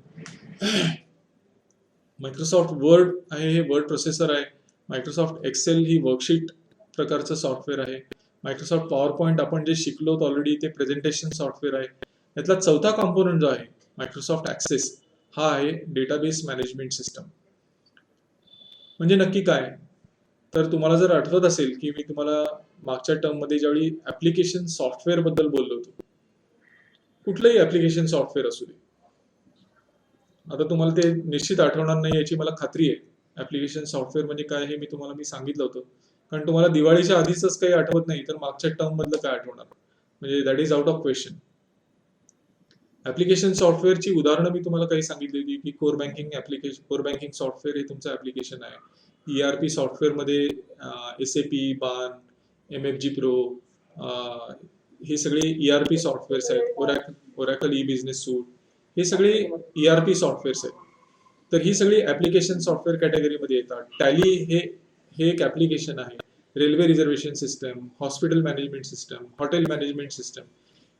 मायक्रोसॉफ्ट वर्ड आहे, हे वर्ड प्रोसेसर आहे. मायक्रोसॉफ्ट एक्सेल ही वर्कशीट प्रकारचं सॉफ्टवेअर आहे. मायक्रोसॉफ्ट पॉवर पॉईंट आपण जे शिकलो ऑलरेडी ते प्रेझेंटेशन सॉफ्टवेअर आहे. यातला चौथा कॉम्पोनंट जो आहे मायक्रोसॉफ्ट ॲक्सेस हा आहे डेटाबेस मॅनेजमेंट सिस्टम. म्हणजे नक्की काय? तर तुम्हाला जर आठवत असेल की मी तुम्हाला मागच्या टर्ममध्ये ज्यावेळी ऍप्लिकेशन सॉफ्टवेअर बद्दल बोललो होतो, कुठलंही ऍप्लिकेशन सॉफ्टवेअर असू दे, आता तुम्हाला ते निश्चित आठवणार नाही याची मला खात्री आहे. ऍप्लिकेशन सॉफ्टवेअर म्हणजे काय हे मी तुम्हाला सांगितलं होतं, कारण तुम्हाला दिवाळीच्या आधीच काही आठवत नाही तर मागच्या टर्म मधलं काय आठवणार? म्हणजे that is out of question. Application सॉफ्टवेअरची उदाहरणं मी तुम्हाला काही सांगितली होती की कोर बँकिंग सॉफ्टवेअर हे तुमचं ऍप्लिकेशन आहे. ERP सॉफ्टवेअरमध्ये SAP, बान, MFG Pro हे सगळे ERP सॉफ्टवेअर्स आहेत. ओरॅकल बिझनेस सूट हे सगळे ERP सॉफ्टवेअर्स आहेत. तर ही सगळी ऍप्लिकेशन सॉफ्टवेअर कॅटेगरीमध्ये येतात. टॅली हे एक ऍप्लिकेशन आहे. Railway reservation system, hospital management system, hotel management system,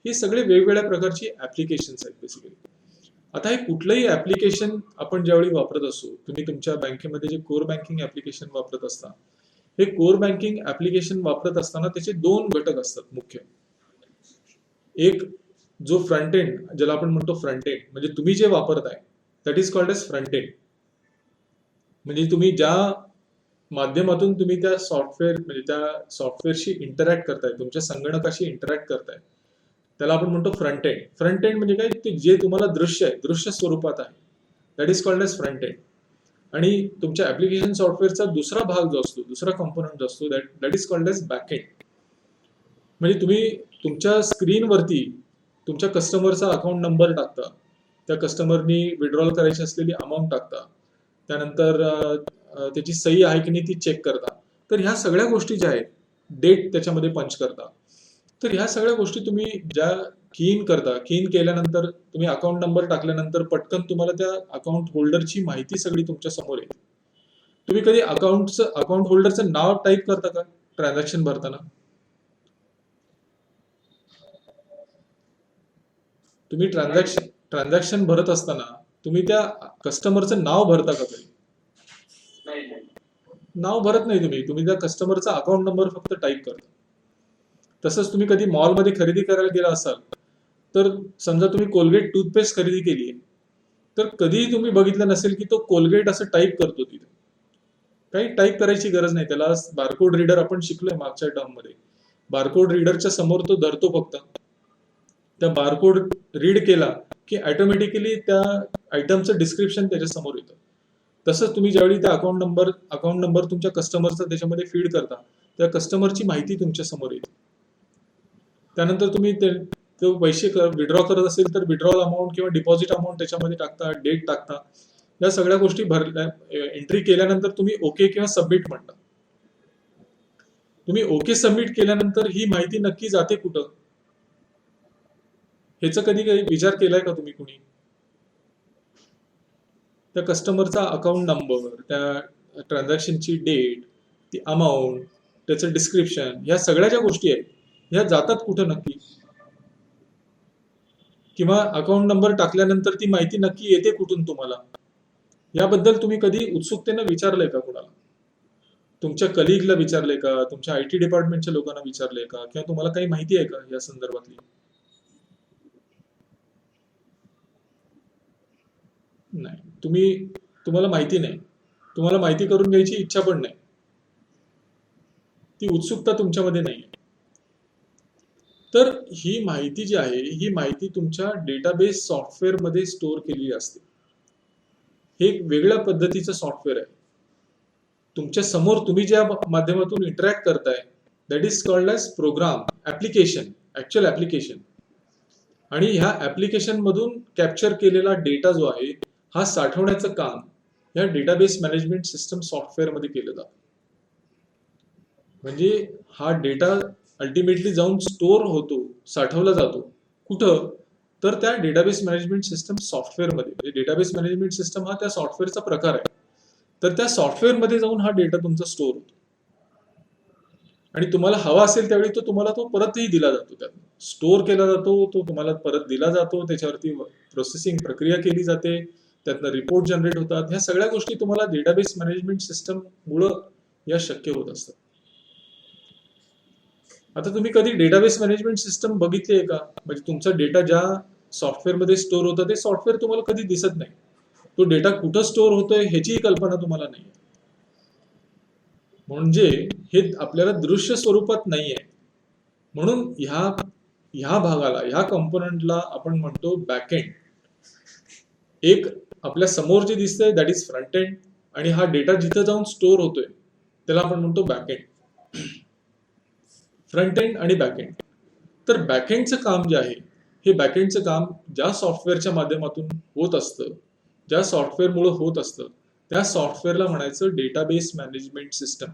हे सगळे वेगवेगळ्या प्रकारची ऍप्लिकेशन्स आहेत बेसिकली. आता हे कुठलंही ऍप्लिकेशन आपण ज्यावेळी वापरत असो, तुम्ही तुमच्या बँकेमध्ये जे कोर बँकिंग ऍप्लिकेशन वापरत असता, हे कोर बँकिंग ऍप्लिकेशन वापरत असताना त्याचे दोन घटक असतात मुख्य. एक जो फ्रंट एंड, ज्याला आपण म्हणतो फ्रंट एंड, म्हणजे तुम्ही जे वापरताय that is called as front end. म्हणजे तुम्ही ज्या माध्यमातून तुम्ही त्या सॉफ्टवेअरशी इंटरॅक्ट करताय, तुमच्या संगणकाशी इंटरॅक्ट करताय, त्याला आपण म्हणतो फ्रंट एंड. फ्रंट एंड म्हणजे काय? ते जे तुम्हाला दृश्य स्वरूपात आहे that is called as front end. आणि तुमच्या ऍप्लिकेशन सॉफ्टवेअरचा दुसरा भाग जो असतो, दुसरा कंपोनंट जो असतो that is called as back end. म्हणजे तुम्ही तुमच्या स्क्रीनवरती तुमच्या कस्टमरचा अकाउंट नंबर टाकता, त्या कस्टमरनी विड्रॉल करायची असलेली अमाऊंट टाकता, त्यानंतर त्याची सही आहे की नाही ती चेक करता. तर ह्या सगळ्या गोष्टी ज्या आहेत, डेट त्याच्यामध्ये पंच करता, तर ह्या सगळ्या गोष्टी तुम्ही ज्या की इन करता, की इन केल्यानंतर तुम्ही अकाउंट नंबर टाकल्यानंतर पटकन तुम्हाला त्या अकाउंट होल्डरची माहिती सगळी तुमच्या समोर येते. तुम्ही कधी अकाउंट होल्डरचं नाव टाईप करता का ट्रान्झॅक्शन भरताना? तुम्ही ट्रान्झॅक्शन भरत असताना तुम्ही त्या कस्टमरचं नाव भरता का कधी? नाही नाही. नाव भरत नाही तुम्ही त्या कस्टमरचा अकाउंट नंबर फक्त टाईप करता. तसंच तुम्ही कधी मॉलमध्ये खरेदी करायला गेला असाल तर समजा तुम्ही कोलगेट टूथपेस्ट खरेदी केली आहे, तर कधीही तुम्ही बघितलं नसेल की तो कोलगेट असं टाईप करतो तिथे. काही टाईप करायची गरज नाही. त्याला बारकोड रीडर आपण शिकलोय मागच्या टर्ममध्ये. बारकोड रीडरच्या समोर तो धरतो फक्त. त्या बारकोड रीड केला की ऑटोमॅटिकली त्या आयटमचं डिस्क्रिप्शन त्याच्या समोर येतं. तसंच तुम्ही ज्यावेळी त्या अकाउंट नंबर तुमच्या कस्टमरचा त्याच्यामध्ये फीड करता, त्या कस्टमरची माहिती तुमच्या समोर येते. त्यानंतर तुम्ही ते पैसे विड्रॉ करत असेल तर विड्रॉल अमाऊंट किंवा डिपॉझिट अमाऊंट त्याच्यामध्ये टाकता, डेट टाकता. या सगळ्या गोष्टी एंट्री केल्यानंतर तुम्ही ओके किंवा सबमिट म्हणता. तुम्ही ओके सबमिट केल्यानंतर ही माहिती नक्की जाते कुठं, ह्याचा कधी काही विचार केलाय का तुम्ही कुणी? त्या कस्टमरचा अकाउंट नंबर, त्या ट्रान्झॅक्शनची डेट, ती अमाऊंट, त्याचं डिस्क्रिप्शन, ह्या सगळ्या ज्या गोष्टी आहेत ह्या जातात कुठं नक्की? किंवा अकाउंट नंबर टाकल्यानंतर ती माहिती नक्की येते कुठून तुम्हाला? याबद्दल तुम्ही कधी उत्सुकतेनं विचारलंय का कुणाला? तुमच्या कलिगला विचारलंय का? तुमच्या IT डिपार्टमेंटच्या लोकांना विचारलंय का? किंवा तुम्हाला काही माहिती आहे का या संदर्भातली? नाही. तुम्हाला माहिती नाही. तुम्हाला माहिती करून घ्यायची इच्छा पण नाही. ती उत्सुकता तुमच्यामध्ये नाहीये. तर ही माहिती जी आहे, ही माहिती तुमच्या डेटाबेस सॉफ्टवेअरमध्ये स्टोअर केलेली असते. हे एक वेगळ्या पद्धतीचं सॉफ्टवेअर आहे. तुमच्या समोर तुम्ही ज्या माध्यमातून इंटरॅक्ट करताय, that is called as program, application, actual application. आणि ह्या ॲप्लिकेशन मधून कॅप्चर केलेला डेटा जो आहे, हा साठवण्याचं काम या डेटाबेस मॅनेजमेंट सिस्टम सॉफ्टवेअरमध्ये केलं जातं. म्हणजे हा डेटा अल्टिमेटली जाऊन स्टोअर होतो, साठवला जातो. कुठं? तर त्या डेटाबेस मॅनेजमेंट सिस्टम सॉफ्टवेअरमध्ये. म्हणजे डेटाबेस मॅनेजमेंट सिस्टम हा त्या सॉफ्टवेअरचा प्रकार आहे. तर त्या सॉफ्टवेअरमध्ये जाऊन हा डेटा तुमचा स्टोअर होतो. आणि तुम्हाला हवा असेल त्यावेळी तुम्हाला तो परतही दिला जातो. त्यात स्टोअर केला जातो, तो तुम्हाला परत दिला जातो. त्याच्यावरती प्रोसेसिंग प्रक्रिया केली जाते, त्यातनं रिपोर्ट जनरेट होतात. ह्या सगळ्या गोष्टी तुम्हाला डेटाबेस मॅनेजमेंट सिस्टम मुळे या शक्य होत असतात. आता तुम्ही कधी डेटाबेस मॅनेजमेंट सिस्टम बघितली आहे का? म्हणजे तुमचा डेटा ज्या सॉफ्टवेअरमध्ये स्टोअर होतं ते सॉफ्टवेअर तुम्हाला कधी दिसत नाही. तो डेटा कुठं स्टोअर होतोय ह्याचीही कल्पना तुम्हाला नाही. म्हणजे हे आपल्याला दृश्य स्वरूपात नाही आहे. म्हणून ह्या भागाला, ह्या कंपोनंटला आपण म्हणतो बॅकएंड. एक आपल्या समोर जे दिसतंय दॅट इज फ्रंट एंड, आणि हा डेटा जिथं जाऊन स्टोअर होतोय त्याला आपण म्हणतो बॅकएंड. फ्रंट एंड आणि बॅकएंड. तर बॅकएंडचं काम जे आहे, हे बॅकएंडचं काम ज्या सॉफ्टवेअरच्या माध्यमातून होत असतं, ज्या सॉफ्टवेअरमुळे होत असतं, त्या सॉफ्टवेअरला म्हणायचं डेटाबेस मॅनेजमेंट सिस्टम.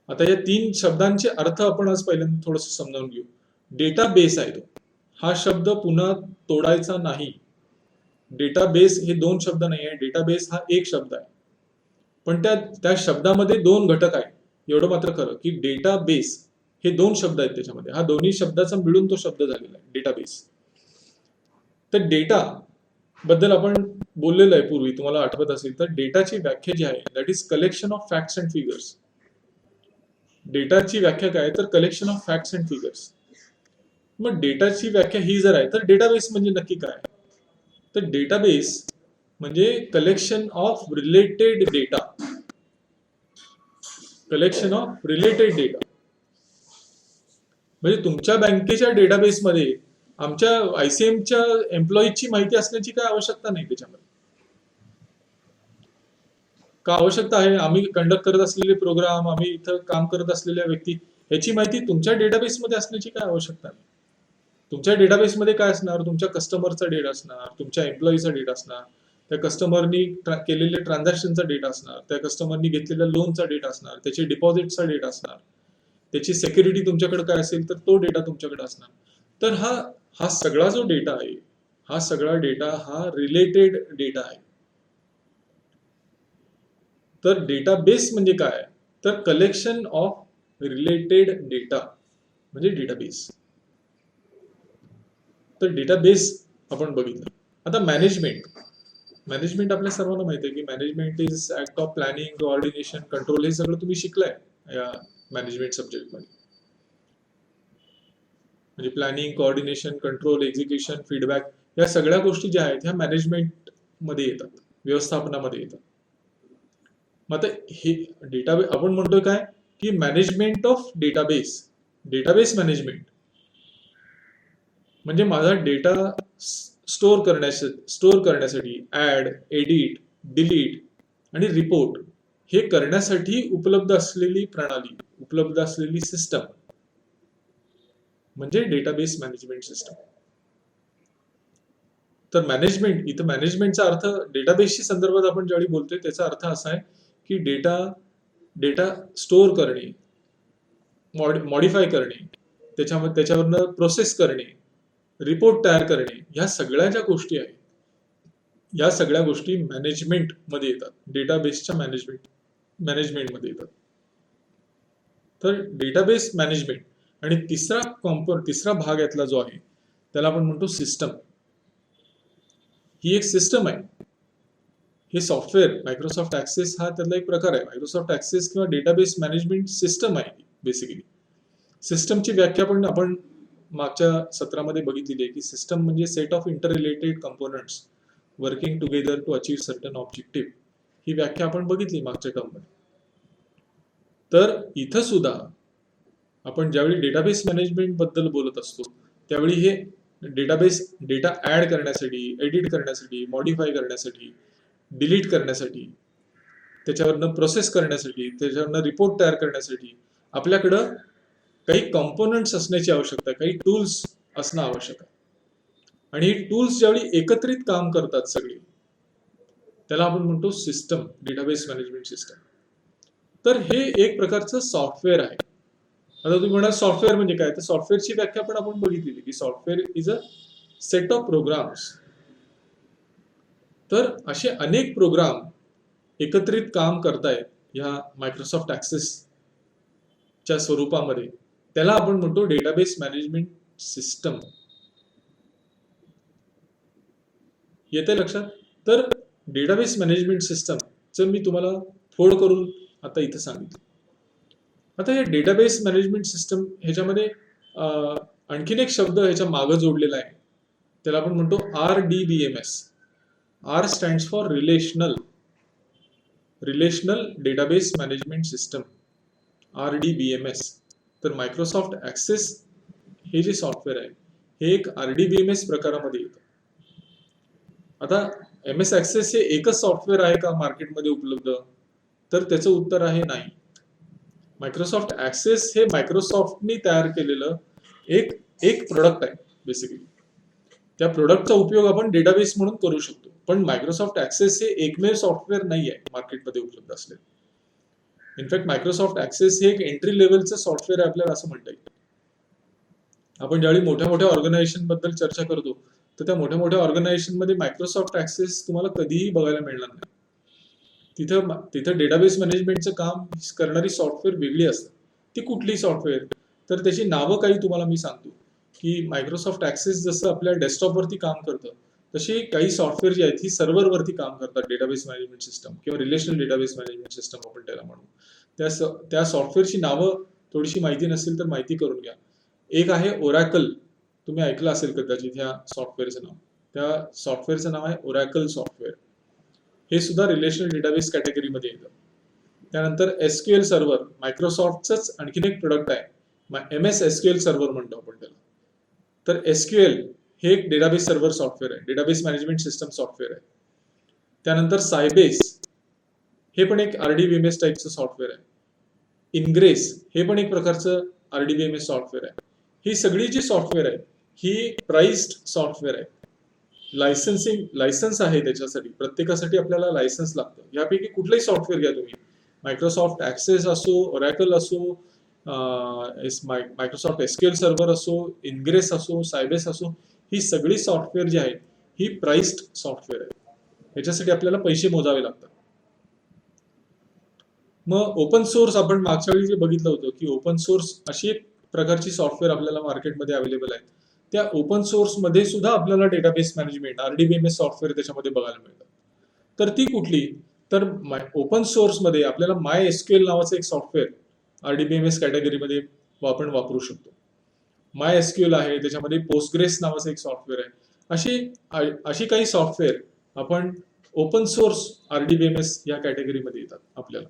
आता या 3 शब्दांचे अर्थ आपण आज पहिल्यांदा थोडंसं समजावून घेऊ. डेटाबेस आहे तो. हा शब्द पुन्हा तोडायचा नाही. डेटाबेस हे 2 शब्द नाही आहे. डेटाबेस हा एक शब्द आहे. पण त्या शब्दामध्ये 2 घटक आहेत. एवढं मात्र खरं की डेटाबेस हे 2 शब्द आहेत त्याच्यामध्ये. हा दोन्ही शब्दाचा मिळून तो शब्द झालेला आहे डेटाबेस. तर डेटा बद्दल आपण बोललेलं आहे पूर्वी, तुम्हाला आठवत असेल तर. डेटाची व्याख्या जी आहे that is collection of facts and figures. डेटाची व्याख्या काय? तर collection of facts and figures. मग डेटाची व्याख्या ही जर आहे तर डेटाबेस म्हणजे नक्की काय? तर डेटाबेस म्हणजे collection of related data. Collection of related data. म्हणजे तुमच्या बँकेच्या डेटाबेसमध्ये आमच्या ICMच्या एम्प्लॉईजची माहिती असण्याची काय आवश्यकता नाही त्याच्यामध्ये. का आवश्यकता आहे? आम्ही कंडक्ट करत असलेले प्रोग्राम, आम्ही इथं काम करत असलेल्या व्यक्ती, ह्याची माहिती तुमच्या डेटाबेसमध्ये असण्याची काय आवश्यकता नाही. तुमच्या डेटाबेसमध्ये काय असणार? तुमच्या कस्टमरचा डेटा असणार, तुमच्या एम्प्लॉईचा डेटा असणार, त्या कस्टमरनी केलेले ट्रान्झॅक्शनचा डेटा असणार, त्या कस्टमरनी घेतलेल्या लोनचा डेटा असणार, त्याचे डिपॉझिटचा डेटा असणार. त्याची सेक्युरिटी तुमच्याकडे काय असेल तर तो डेटा तुमच्याकडे असणार. तर हा हा सगळा जो डेटा आहे, हा सगळा डेटा हा रिलेटेड डेटा आहे. तर डेटाबेस म्हणजे काय? तर कलेक्शन ऑफ रिलेटेड डेटा म्हणजे डेटाबेस. तर डेटाबेस आपण बघितलं. आता मॅनेजमेंट आपल्या सर्वांना माहिती आहे की management is act of planning, coordination, control. हे सगळं तुम्ही शिकलाय या मॅनेजमेंट सब्जेक्टमध्ये. म्हणजे planning, coordination, control, execution, feedback या सगळ्या गोष्टी ज्या आहेत ह्या मॅनेजमेंट मध्ये येतात, व्यवस्थापनामध्ये येतात. मग आता हे डेटाबेस आपण म्हणतोय काय की मॅनेजमेंट ऑफ डेटाबेस मॅनेजमेंट म्हणजे माझा डेटा स्टोअर करण्यासाठी ऍड, एडिट, डिलीट आणि रिपोर्ट हे करण्यासाठी उपलब्ध असलेली प्रणाली, उपलब्ध असलेली सिस्टम म्हणजे डेटाबेस मॅनेजमेंट सिस्टम. तर इथं मॅनेजमेंटचा अर्थ डेटाबेसशी संदर्भात आपण ज्यावेळी बोलतोय त्याचा अर्थ असा आहे की डेटा स्टोअर करणे, मॉडिफाय करणे, त्याच्यावरनं प्रोसेस करणे, रिपोर्ट तयार करणे, ह्या सगळ्या ज्या गोष्टी आहेत या सगळ्या गोष्टी मॅनेजमेंट मध्ये येतात, डेटाबेसच्या मॅनेजमेंट मध्ये येतात. तर डेटाबेस मॅनेजमेंट आणि तिसरा भाग यातला जो आहे त्याला आपण म्हणतो सिस्टम. ही एक सिस्टम आहे. हे सॉफ्टवेअर मायक्रोसॉफ्ट ऍक्सेस हा त्यातला एक प्रकार आहे. मायक्रोसॉफ्ट ऍक्सेस किंवा डेटाबेस मॅनेजमेंट सिस्टम आहे बेसिकली. सिस्टमची व्याख्या पण आपण मागच्या सत्रामध्ये बघितलेली आहे की सिस्टम म्हणजे set of interrelated components working together to achieve certain objective. ही व्याख्या आपण बघितली मागच्या टर्ममध्ये. तर इथं सुद्धा आपण ज्यावेळी डेटाबेस मॅनेजमेंट बद्दल बोलत असतो त्यावेळी हे डेटा ऍड करण्यासाठी, एडिट करण्यासाठी, मॉडिफाय करण्यासाठी, डिलीट करण्यासाठी, त्याच्यावरनं प्रोसेस करण्यासाठी, त्याच्यावरनं रिपोर्ट तयार करण्यासाठी आपल्याकडं काही कंपोनंट्स असण्याची आवश्यकता आहे, काही टूल्स असणं आवश्यक आहे. आणि ही टूल्स ज्यावेळी एकत्रित काम करतात सगळी त्याला आपण म्हणतो सिस्टम, डेटाबेस मॅनेजमेंट सिस्टम. तर हे एक प्रकारचं सॉफ्टवेअर आहे. आता तुम्ही म्हणाल सॉफ्टवेअर म्हणजे काय? तर सॉफ्टवेअरची व्याख्या पण आपण बघितलेली की software is a set of programs. तर असे अनेक प्रोग्राम एकत्रित काम करतायत ह्या मायक्रोसॉफ्ट ऍक्सेसच्या स्वरूपामध्ये, त्याला आपण म्हणतो डेटाबेस मॅनेजमेंट सिस्टम. येते लक्षात? तर डेटाबेस मॅनेजमेंट सिस्टमचं मी तुम्हाला फोड करून आता इथं सांगितलं. आता हे डेटाबेस मॅनेजमेंट सिस्टम ह्याच्यामध्ये आणखीन एक शब्द ह्याच्या मागं जोडलेला आहे, त्याला आपण म्हणतो RDBMS. R stands for relational database management system, RDBMS. तर मायक्रोसॉफ्ट ऍक्सेस हे जे सॉफ्टवेअर आहे हे एक RDBMS प्रकारामध्ये येतं. आता MS ऍक्सेस हे एकच सॉफ्टवेअर आहे का मार्केटमध्ये उपलब्ध? तर त्याचं उत्तर आहे नाही. मायक्रोसॉफ्ट ऍक्सेस हे मायक्रोसॉफ्टनी तयार केलेलं एक प्रोडक्ट आहे बेसिकली. त्या प्रोडक्टचा उपयोग आपण डेटाबेस म्हणून करू शकतो. पण मायक्रोसॉफ्ट ऍक्सेस हे एकमेव सॉफ्टवेअर नाही आहे मार्केटमध्ये उपलब्ध असलेलं. इनफॅक्ट मायक्रोसॉफ्ट ऍक्सेस हे एक एंट्री लेवलचं सॉफ्टवेअर आहे आपल्याला असं म्हणता येईल. आपण ज्यावेळी मोठ्या ऑर्गनायझेशन बद्दल चर्चा करतो तर त्या मोठ्या ऑर्गनायझेशन मध्ये मायक्रोसॉफ्ट ऍक्सेस तुम्हाला कधीही बघायला मिळणार नाही. तिथं डेटाबेस मॅनेजमेंटचं काम करणारी सॉफ्टवेअर वेगळी असतात. ती कुठली सॉफ्टवेअर? तर त्याची नावं काही तुम्हाला मी सांगतो की मायक्रोसॉफ्ट ऍक्सेस जसं आपल्या डेस्कटॉपवरती काम करतं तशी काही सॉफ्टवेअर जी आहेत ही सर्व्हरवरती काम करतात. डेटाबेस मॅनेजमेंट सिस्टम किंवा रिलेशनल डेटाबेस मॅनेजमेंट सिस्टम आपण त्याला म्हणू. त्या सॉफ्टवेअरची नावं थोडीशी माहिती नसेल तर माहिती करून घ्या. एक आहे ओरॅकल. तुम्ही ऐकलं असेल कदाचित ह्या सॉफ्टवेअरचं नाव. त्या सॉफ्टवेअरचं नाव आहे ओरॅकल सॉफ्टवेअर. हे सुद्धा रिलेशनल डेटाबेस कॅटेगरीमध्ये येतं. त्यानंतर SQL सर्व्हर, मायक्रोसॉफ्टचंच आणखीन एक प्रोडक्ट आहे. MS SQL सर्व्हर म्हणतो आपण त्याला. तर SQL हे एक डेटाबेस सर्व्हर सॉफ्टवेअर आहे, डेटाबेस मॅनेजमेंट सिस्टम सॉफ्टवेअर आहे. त्यानंतर सायबेस हे पण एक RDBMS टाईपचं सॉफ्टवेअर आहे. इनग्रेस हे पण एक प्रकारचं RDBMS सॉफ्टवेअर आहे. ही सगळी जी सॉफ्टवेअर आहे ही प्राइस्ड सॉफ्टवेअर आहे. लायसन्स आहे त्याच्यासाठी. प्रत्येकासाठी आपल्याला लायसन्स लागतं. यापैकी कुठलंही सॉफ्टवेअर घ्या तुम्ही, मायक्रोसॉफ्ट ऍक्सेस असो, ओरॅकल असो, मायक्रोसॉफ्ट एसक्यूएल सर्व्हर असो, इनग्रेस असो, सायबेस असो, ही सगळी सॉफ्टवेअर जी आहेत ही प्राइस्ड सॉफ्टवेअर आहे. ह्याच्यासाठी आपल्याला पैसे मोजावे लागतात. मग ओपन सोर्स आपण मागच्या वेळी जे बघितलं होतं की ओपन सोर्स अशी एक प्रकारची सॉफ्टवेअर आपल्याला मार्केटमध्ये अवेलेबल आहे. त्या ओपन सोर्समध्ये सुद्धा आपल्याला डेटाबेस मॅनेजमेंट RDBMS सॉफ्टवेअर त्याच्यामध्ये बघायला मिळतात. तर ती कुठली? तर ओपन सोर्समध्ये आपल्याला MySQL नावाचं एक सॉफ्टवेअर RDBMS कॅटेगरीमध्ये आपण वापरू शकतो. MySQL आहे, त्याच्यामध्ये पोस्टग्रेस नावाचं एक सॉफ्टवेअर आहे. अशी काही सॉफ्टवेअर आपण ओपन सोर्स RDBMS या कॅटेगरीमध्ये येतात आपल्याला,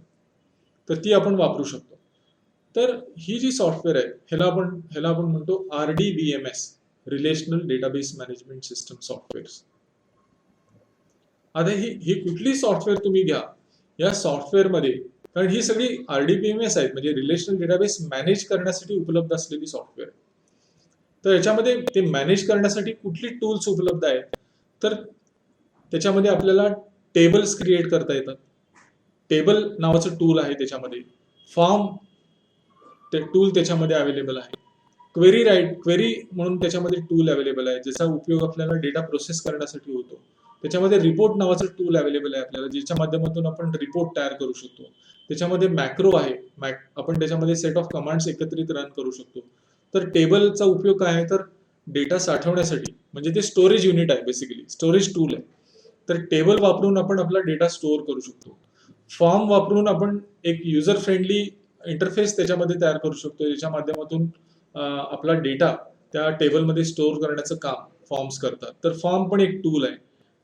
तर ती आपण वापरू शकतो. तर ही जी सॉफ्टवेअर आहे ह्याला आपण म्हणतो RDBMS, relational database management system software. आता ही कुठली सॉफ्टवेअर तुम्ही घ्या, या सॉफ्टवेअरमध्ये, कारण ही सगळी RDBMS आहेत, म्हणजे रिलेशनल डेटाबेस मॅनेज करण्यासाठी उपलब्ध असलेली सॉफ्टवेअर आहे. तर याच्यामध्ये ते मॅनेज करण्यासाठी कुठली टूल्स उपलब्ध आहेत, तर त्याच्यामध्ये आपल्याला टेबल्स क्रिएट करता येतात. टेबल नावाचं टूल आहे त्याच्यामध्ये. फॉर्म ते टूल त्याच्यामध्ये अवेलेबल आहे. क्वेरी म्हणून त्याच्यामध्ये टूल अवेलेबल आहे, ज्याचा उपयोग आपल्याला डेटा प्रोसेस करण्यासाठी होतो. त्याच्यामध्ये रिपोर्ट नावाचं टूल अवेलेबल आहे आपल्याला, ज्याच्या माध्यमातून आपण रिपोर्ट तयार करू शकतो. त्याच्यामध्ये मॅक्रो आहे, आपण त्याच्यामध्ये सेट ऑफ कमांड्स एकत्रित रन करू शकतो. तर टेबलचा उपयोग काय आहे, तर डेटा साठवण्यासाठी, म्हणजे ते स्टोरेज युनिट आहे, बेसिकली स्टोरेज टूल आहे. तर टेबल वापरून आपण आपला डेटा स्टोअर करू शकतो. फॉर्म वापरून आपण एक युजर फ्रेंडली इंटरफेस त्याच्यामध्ये तयार करू शकतो, ज्याच्या माध्यमातून आपला डेटा त्या टेबलमध्ये स्टोअर करण्याचं काम फॉर्म्स करतात. तर फॉर्म पण एक टूल आहे.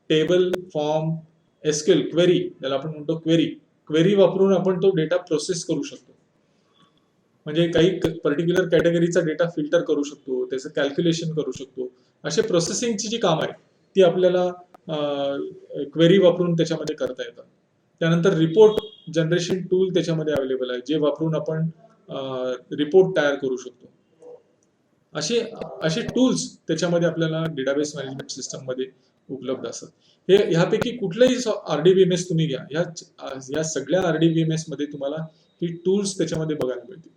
टेबल, फॉर्म, एसक्यूएल, क्वेरी, त्याला आपण म्हणतो क्वेरी वापरून आपण तो डेटा प्रोसेस करू शकतो. म्हणजे काही पर्टिक्युलर कॅटेगरीचा डेटा फिल्टर करू शकतो, त्याचं कॅल्क्युलेशन करू शकतो. असे प्रोसेसिंगची जी काम आहे ती आपल्याला क्वेरी वापरून त्याच्यामध्ये करता येतात. त्यानंतर रिपोर्ट जनरेशन टूल त्याच्यामध्ये अवेलेबल आहे, जे वापरून आपण रिपोर्ट तयार करू शकतो. असे टूल्स त्याच्यामध्ये आपल्याला डेटाबेस मॅनेजमेंट सिस्टममध्ये उपलब्ध असतात. ह्यापैकी कुठलंही RDBMS तुम्ही घ्या, या सगळ्या RDBMS मध्ये तुम्हाला ही टूल्स त्याच्यामध्ये बघायला मिळतील.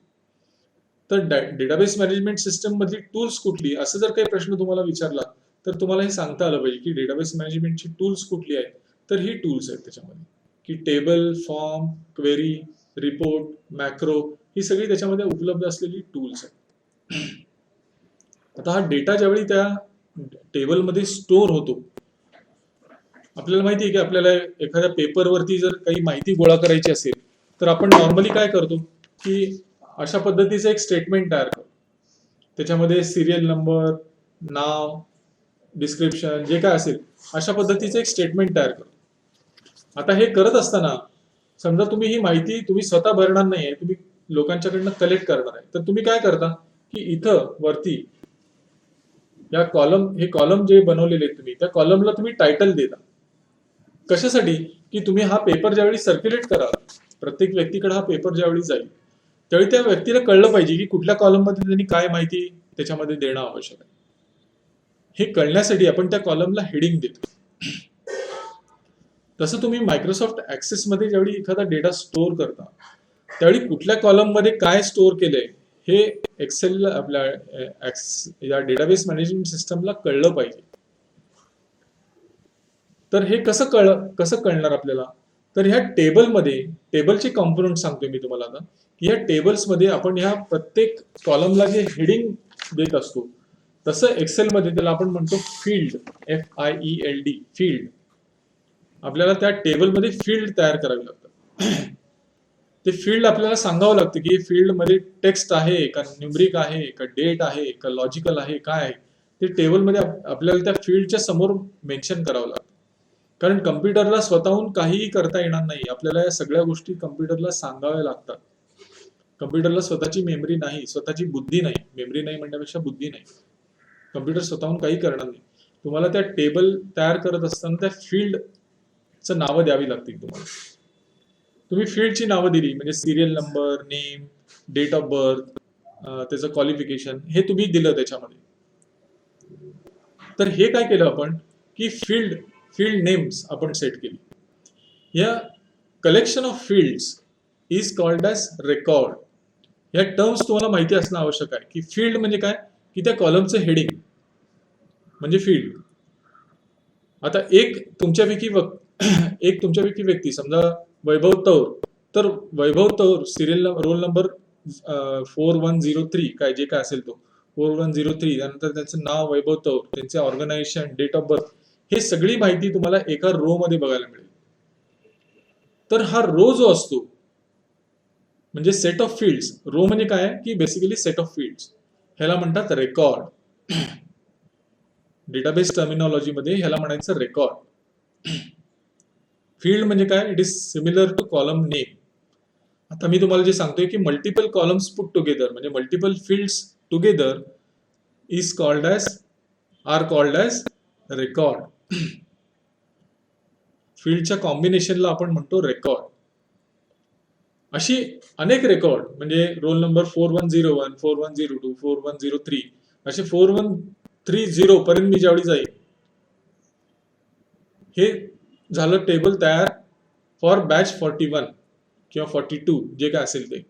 तर डेटाबेस मॅनेजमेंट सिस्टम मधली टूल्स कुठली, असं जर काही प्रश्न तुम्हाला विचारला तर तुम्हाला हे सांगता आलं पाहिजे की डेटाबेस मॅनेजमेंटची टूल्स कुठली आहेत. तर ही टूल्स आहेत त्याच्यामध्ये, की table, form, query, report, macro, ही सगळी त्याच्यामध्ये उपलब्ध असलेली टूल्स आहेत. आता हा डेटा ज्यावेळी त्या टेबलमध्ये स्टोअर होतो, आपल्याला माहिती आहे की आपल्याला एखाद्या पेपरवरती जर काही माहिती गोळा करायची असेल तर आपण नॉर्मली काय करतो की अशा पद्धतीचं एक स्टेटमेंट तयार करतो. त्याच्यामध्ये सिरियल नंबर, नाव, डिस्क्रिप्शन, जे काय असेल अशा पद्धतीचं एक स्टेटमेंट तयार करतो. आता हे करत असताना समजा तुम्ही ही माहिती तुम्ही स्वतः भरणार नाहीये, तुम्ही लोकांच्याकडनं कलेक्ट करणार आहे, तर तुम्ही काय करता की इथं वरती हे कॉलम जे बनवलेले आहेत तुम्ही, त्या कॉलमला तुम्ही टायटल देता. कशासाठी? की तुम्ही हा पेपर ज्यावेळी सर्क्युलेट कराल, प्रत्येक व्यक्तीकडे हा पेपर ज्यावेळी जाईल, त्यावेळी त्या व्यक्तीला कळलं पाहिजे की कुठल्या कॉलममध्ये त्यांनी काय माहिती त्याच्यामध्ये देणं आवश्यक आहे. हे कळण्यासाठी आपण त्या कॉलमला हेडिंग देतो. तसं तुम्ही मायक्रोसॉफ्ट ऍक्सेस मध्ये ज्यावेळी एखादा डेटा स्टोअर करता, त्यावेळी कुठल्या कॉलम मध्ये काय स्टोअर केलंय हे एक्सेल आपल्या या डेटाबेस मॅनेजमेंट सिस्टमला कळलं पाहिजे. तर हे कसं कळणार आपल्याला? तर ह्या टेबलचे कॉम्पोनंट सांगतोय मी तुम्हाला आता, की ह्या टेबल्समध्ये आपण ह्या प्रत्येक कॉलमला जे हेडिंग देत असतो, तसं एक्सेलमध्ये त्याला आपण म्हणतो फील्ड, FIELD, फील्ड. आपल्याला त्या टेबलमध्ये फील्ड तयार करावी लागतात. ते फील्ड आपल्याला सांगावं लागतं की फील्डमध्ये टेक्स्ट आहे का, न्यूमरिक आहे का, डेट आहे का, लॉजिकल आहे, काय आहे ते टेबलमध्ये आपल्याला त्या फील्डच्या समोर मेन्शन करावं लागतं. कारण कम्प्युटरला स्वतःहून काहीही करता येणार नाही, आपल्याला या सगळ्या गोष्टी कम्प्युटरला सांगाव्या लागतात. कम्प्युटरला स्वतःची मेमरी नाही, स्वतःची बुद्धी नाही, मेमरी नाही म्हणण्यापेक्षा बुद्धी नाही, कम्प्युटर स्वतःहून काही करणार नाही. तुम्हाला त्या टेबल तयार करत असताना त्या फील्डचं नावं द्यावी लागतील तुम्हाला. तुम्ही फील्डची नावं दिली म्हणजे serial number, name, date of birth, त्याचं क्वालिफिकेशन, हे तुम्ही दिलं त्याच्यामध्ये. तर हे काय केलं आपण की फील्ड नेम्स आपण सेट केली. या collection of fields is called as record. या टर्म्स तुम्हाला माहिती असणं आवश्यक आहे की फील्ड म्हणजे काय, की त्या कॉलमचं हेडिंग म्हणजे फील्ड. आता एक तुमच्यापैकी व्यक्ती समजा वैभव तौर, तर वैभव तौर सिरियल रोल नंबर 4103 काय जे काय असेल तो 4103, त्यानंतर त्यांचं नाव वैभव तौर, त्यांचे ऑर्गनायझेशन, डेट ऑफ बर्थ, हे सगळी माहिती तुम्हाला एका रो मध्ये बघायला मिळेल. तर हा रो जो असतो म्हणजे सेट ऑफ फील्ड्स, रो म्हणजे काय की बेसिकली सेट ऑफ फील्ड्स, ह्याला म्हणतात रेकॉर्ड. डेटाबेस टर्मिनॉलॉजी मध्ये ह्याला म्हणायचं रेकॉर्ड. फील्ड म्हणजे काय, it is similar to column name. आता मी तुम्हाला जे सांगतोय की मल्टिपल कॉलम्स पुट टुगेदर म्हणजे multiple fields together is called as record. फील्डच्या कॉम्बिनेशनला आपण म्हणतो रेकॉर्ड. अशी अनेक रेकॉर्ड म्हणजे रोल नंबर 4101, 4102, 4103 असे 4130 पर्यंत मी ज्यावेळी जाईल, हे झालं टेबल तयार फॉर बॅच 41 किंवा 42 जे काय असेल ते.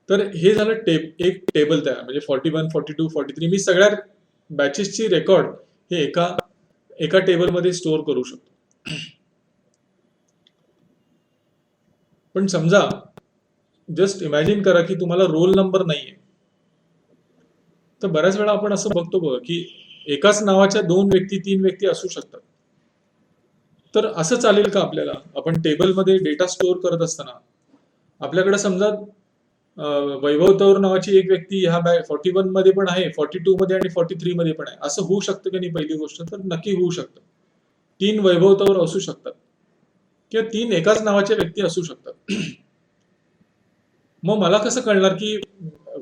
तर हे झालं एक टेबल तयार म्हणजे 41, 42, 43 मी सगळ्या बॅचेसची रेकॉर्ड हे एका टेबलमध्ये स्टोअर करू शकतो. पण समजा जस्ट इमॅजिन करा की तुम्हाला रोल नंबर नाहीये, तर बऱ्याच वेळा आपण असं बघतो बघा की एकाच नावाच्या 2 व्यक्ती 3 व्यक्ती असू शकतात. तर असं चालेल का आपल्याला? आपण टेबलमध्ये डेटा स्टोअर करत असताना आपल्याकडे समजा वैभव तौर नावाची एक व्यक्ती ह्या 41 मध्ये पण आहे, 42 मध्ये आणि 43 मध्ये पण आहे, असं होऊ शकतं की नाही? पहिली गोष्ट तर नक्की होऊ शकतं. 3 वैभव तौर असू शकतात किंवा 3 एकाच नावाच्या व्यक्ती असू शकतात. मग मला कसं कळणार की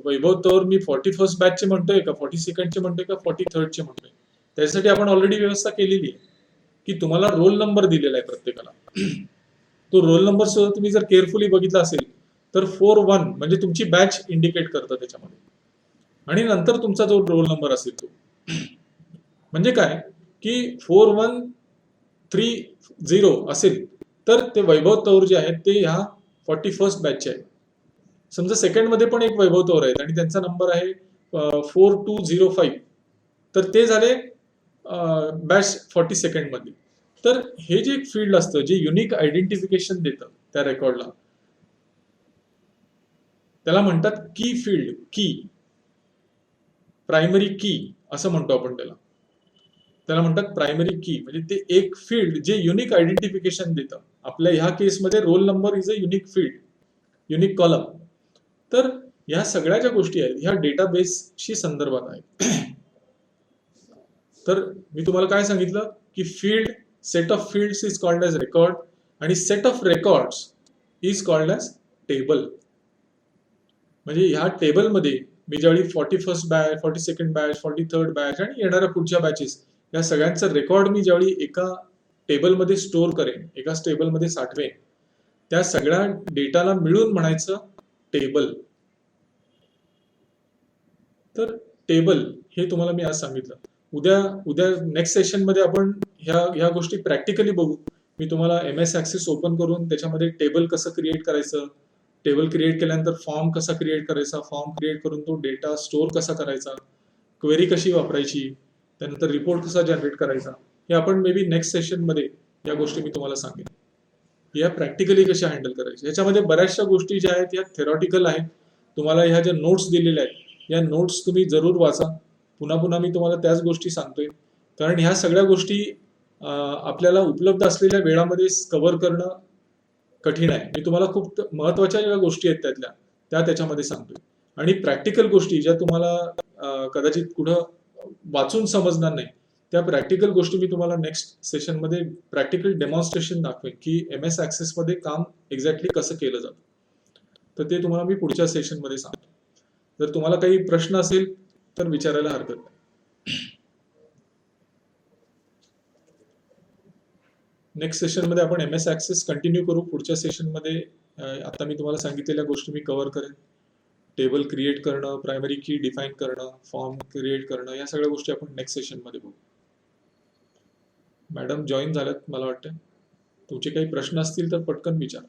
वैभव तौर मी 41st बॅचचे म्हणतोय का 42nd चे म्हणतोय का 43rd चे म्हणतोय? त्यासाठी आपण ऑलरेडी व्यवस्था केलेली आहे की तुम्हाला रोल नंबर दिलेला आहे प्रत्येकाला. तो रोल नंबर सुद्धा तुम्ही जर केअरफुली बघितला असेल तर 41 म्हणजे तुमची बॅच इंडिकेट करतं त्याच्यामध्ये, आणि नंतर तुमचा जो रोल नंबर असेल तो म्हणजे काय की 4130 असेल तर ते वैभव तौर जे आहेत ते ह्या 41st बॅचचे आहेत. समजा सेकंड मध्ये पण एक वैभव तौर आहेत आणि त्यांचा नंबर आहे 4205, तर ते झाले बॅच 42nd मध्ये. तर हे जे एक फील्ड असतं जे युनिक आयडेंटिफिकेशन देतं त्या रेकॉर्डला, त्याला म्हणतात की फील्ड. की प्रायमरी की असं म्हणतो आपण त्याला म्हणतात प्रायमरी की. म्हणजे ते एक फील्ड जे युनिक आयडेंटिफिकेशन देतं. आपल्या ह्या केसमध्ये roll number is a unique field, unique column. तर ह्या सगळ्या ज्या गोष्टी आहेत ह्या डेटाबेसशी संदर्भात आहेत. तर मी तुम्हाला काय सांगितलं की field, set of fields is called as record आणि set of records is called as table. म्हणजे ह्या टेबलमध्ये मी ज्यावेळी 41st batch, 42nd batch, 43rd batch आणि येणाऱ्या पुढच्या बॅचेस या सगळ्यांचं रेकॉर्ड मी ज्यावेळी एका टेबलमध्ये स्टोअर करेन, एकाच टेबलमध्ये साठवेन, त्या सगळ्या डेटाला मिळून म्हणायचं टेबल. तर टेबल हे तुम्हाला मी आज सांगितलं. उद्या नेक्स्ट सेशनमध्ये आपण ह्या गोष्टी प्रॅक्टिकली बघू. मी तुम्हाला MS ॲक्सेस ओपन करून त्याच्यामध्ये टेबल कसं क्रिएट करायचं, टेबल क्रिएट केल्यानंतर फॉर्म कसा क्रिएट करायचा, फॉर्म क्रिएट करून तो डेटा स्टोअर कसा करायचा, क्वेरी कशी वापरायची, त्यानंतर रिपोर्ट कसा जनरेट करायचा, हे आपण मे बी नेक्स्ट सेशनमध्ये या गोष्टी मी तुम्हाला सांगेन. या प्रॅक्टिकली कशा हँडल करायच्या. याच्यामध्ये बऱ्याचशा गोष्टी ज्या आहेत या थेरॉटिकल आहेत. तुम्हाला ह्या ज्या नोट्स दिलेल्या आहेत या नोट्स तुम्ही जरूर वाचा. पुन्हा पुन्हा मी तुम्हाला त्याच गोष्टी सांगतोय, कारण ह्या सगळ्या गोष्टी आपल्याला उपलब्ध असलेल्या वेळामध्ये कव्हर करणं कठीण आहे. मी तुम्हाला खूप महत्वाच्या ज्या गोष्टी आहेत त्याच्यामध्ये सांगतोय, आणि प्रॅक्टिकल गोष्टी ज्या तुम्हाला कदाचित कुठं वाचून समजणार नाही, त्या प्रॅक्टिकल गोष्टी मी तुम्हाला नेक्स्ट सेशनमध्ये प्रॅक्टिकल डेमॉन्स्ट्रेशन दाखवेन की MS ॲक्सेसमध्ये काम एक्झॅक्टली कसं केलं जातं. तर ते तुम्हाला मी पुढच्या सेशनमध्ये सांगतो. जर तुम्हाला काही प्रश्न असेल तर विचारायला हरकत नाही. नेक्स्ट सेशनमध्ये आपण MS ॲक्सेस कंटिन्यू करू. पुढच्या सेशनमध्ये आता मी तुम्हाला सांगितलेल्या गोष्टी मी कव्हर करेन. टेबल क्रिएट करणं, प्रायमरी की डिफाईन करणं, फॉर्म क्रिएट करणं, या सगळ्या गोष्टी आपण नेक्स्ट सेशनमध्ये बघू. मॅडम जॉईन झाल्यात मला वाटतं. तुमचे काही प्रश्न असतील तर पटकन विचारा.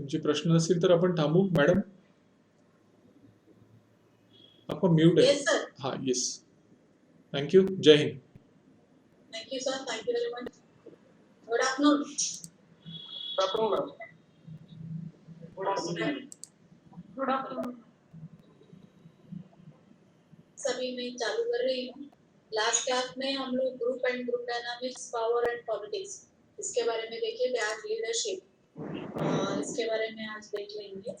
तुमचे प्रश्न असतील तर आपण थांबू मॅडम. आपण म्यूट आहे. Yes, sir. हा येस. थँक्यू. जय हिंद. Thank you, sir. Thank you very much. Good afternoon. Good afternoon. Good afternoon. सभी मैं चालू कर रही हूँ. लास्ट क्लास में हम लोग group end group dynamics, power end politics, इसके बारे में देखे थे. आज लीडरशिप, इसके बारे में आज देख लेंगे.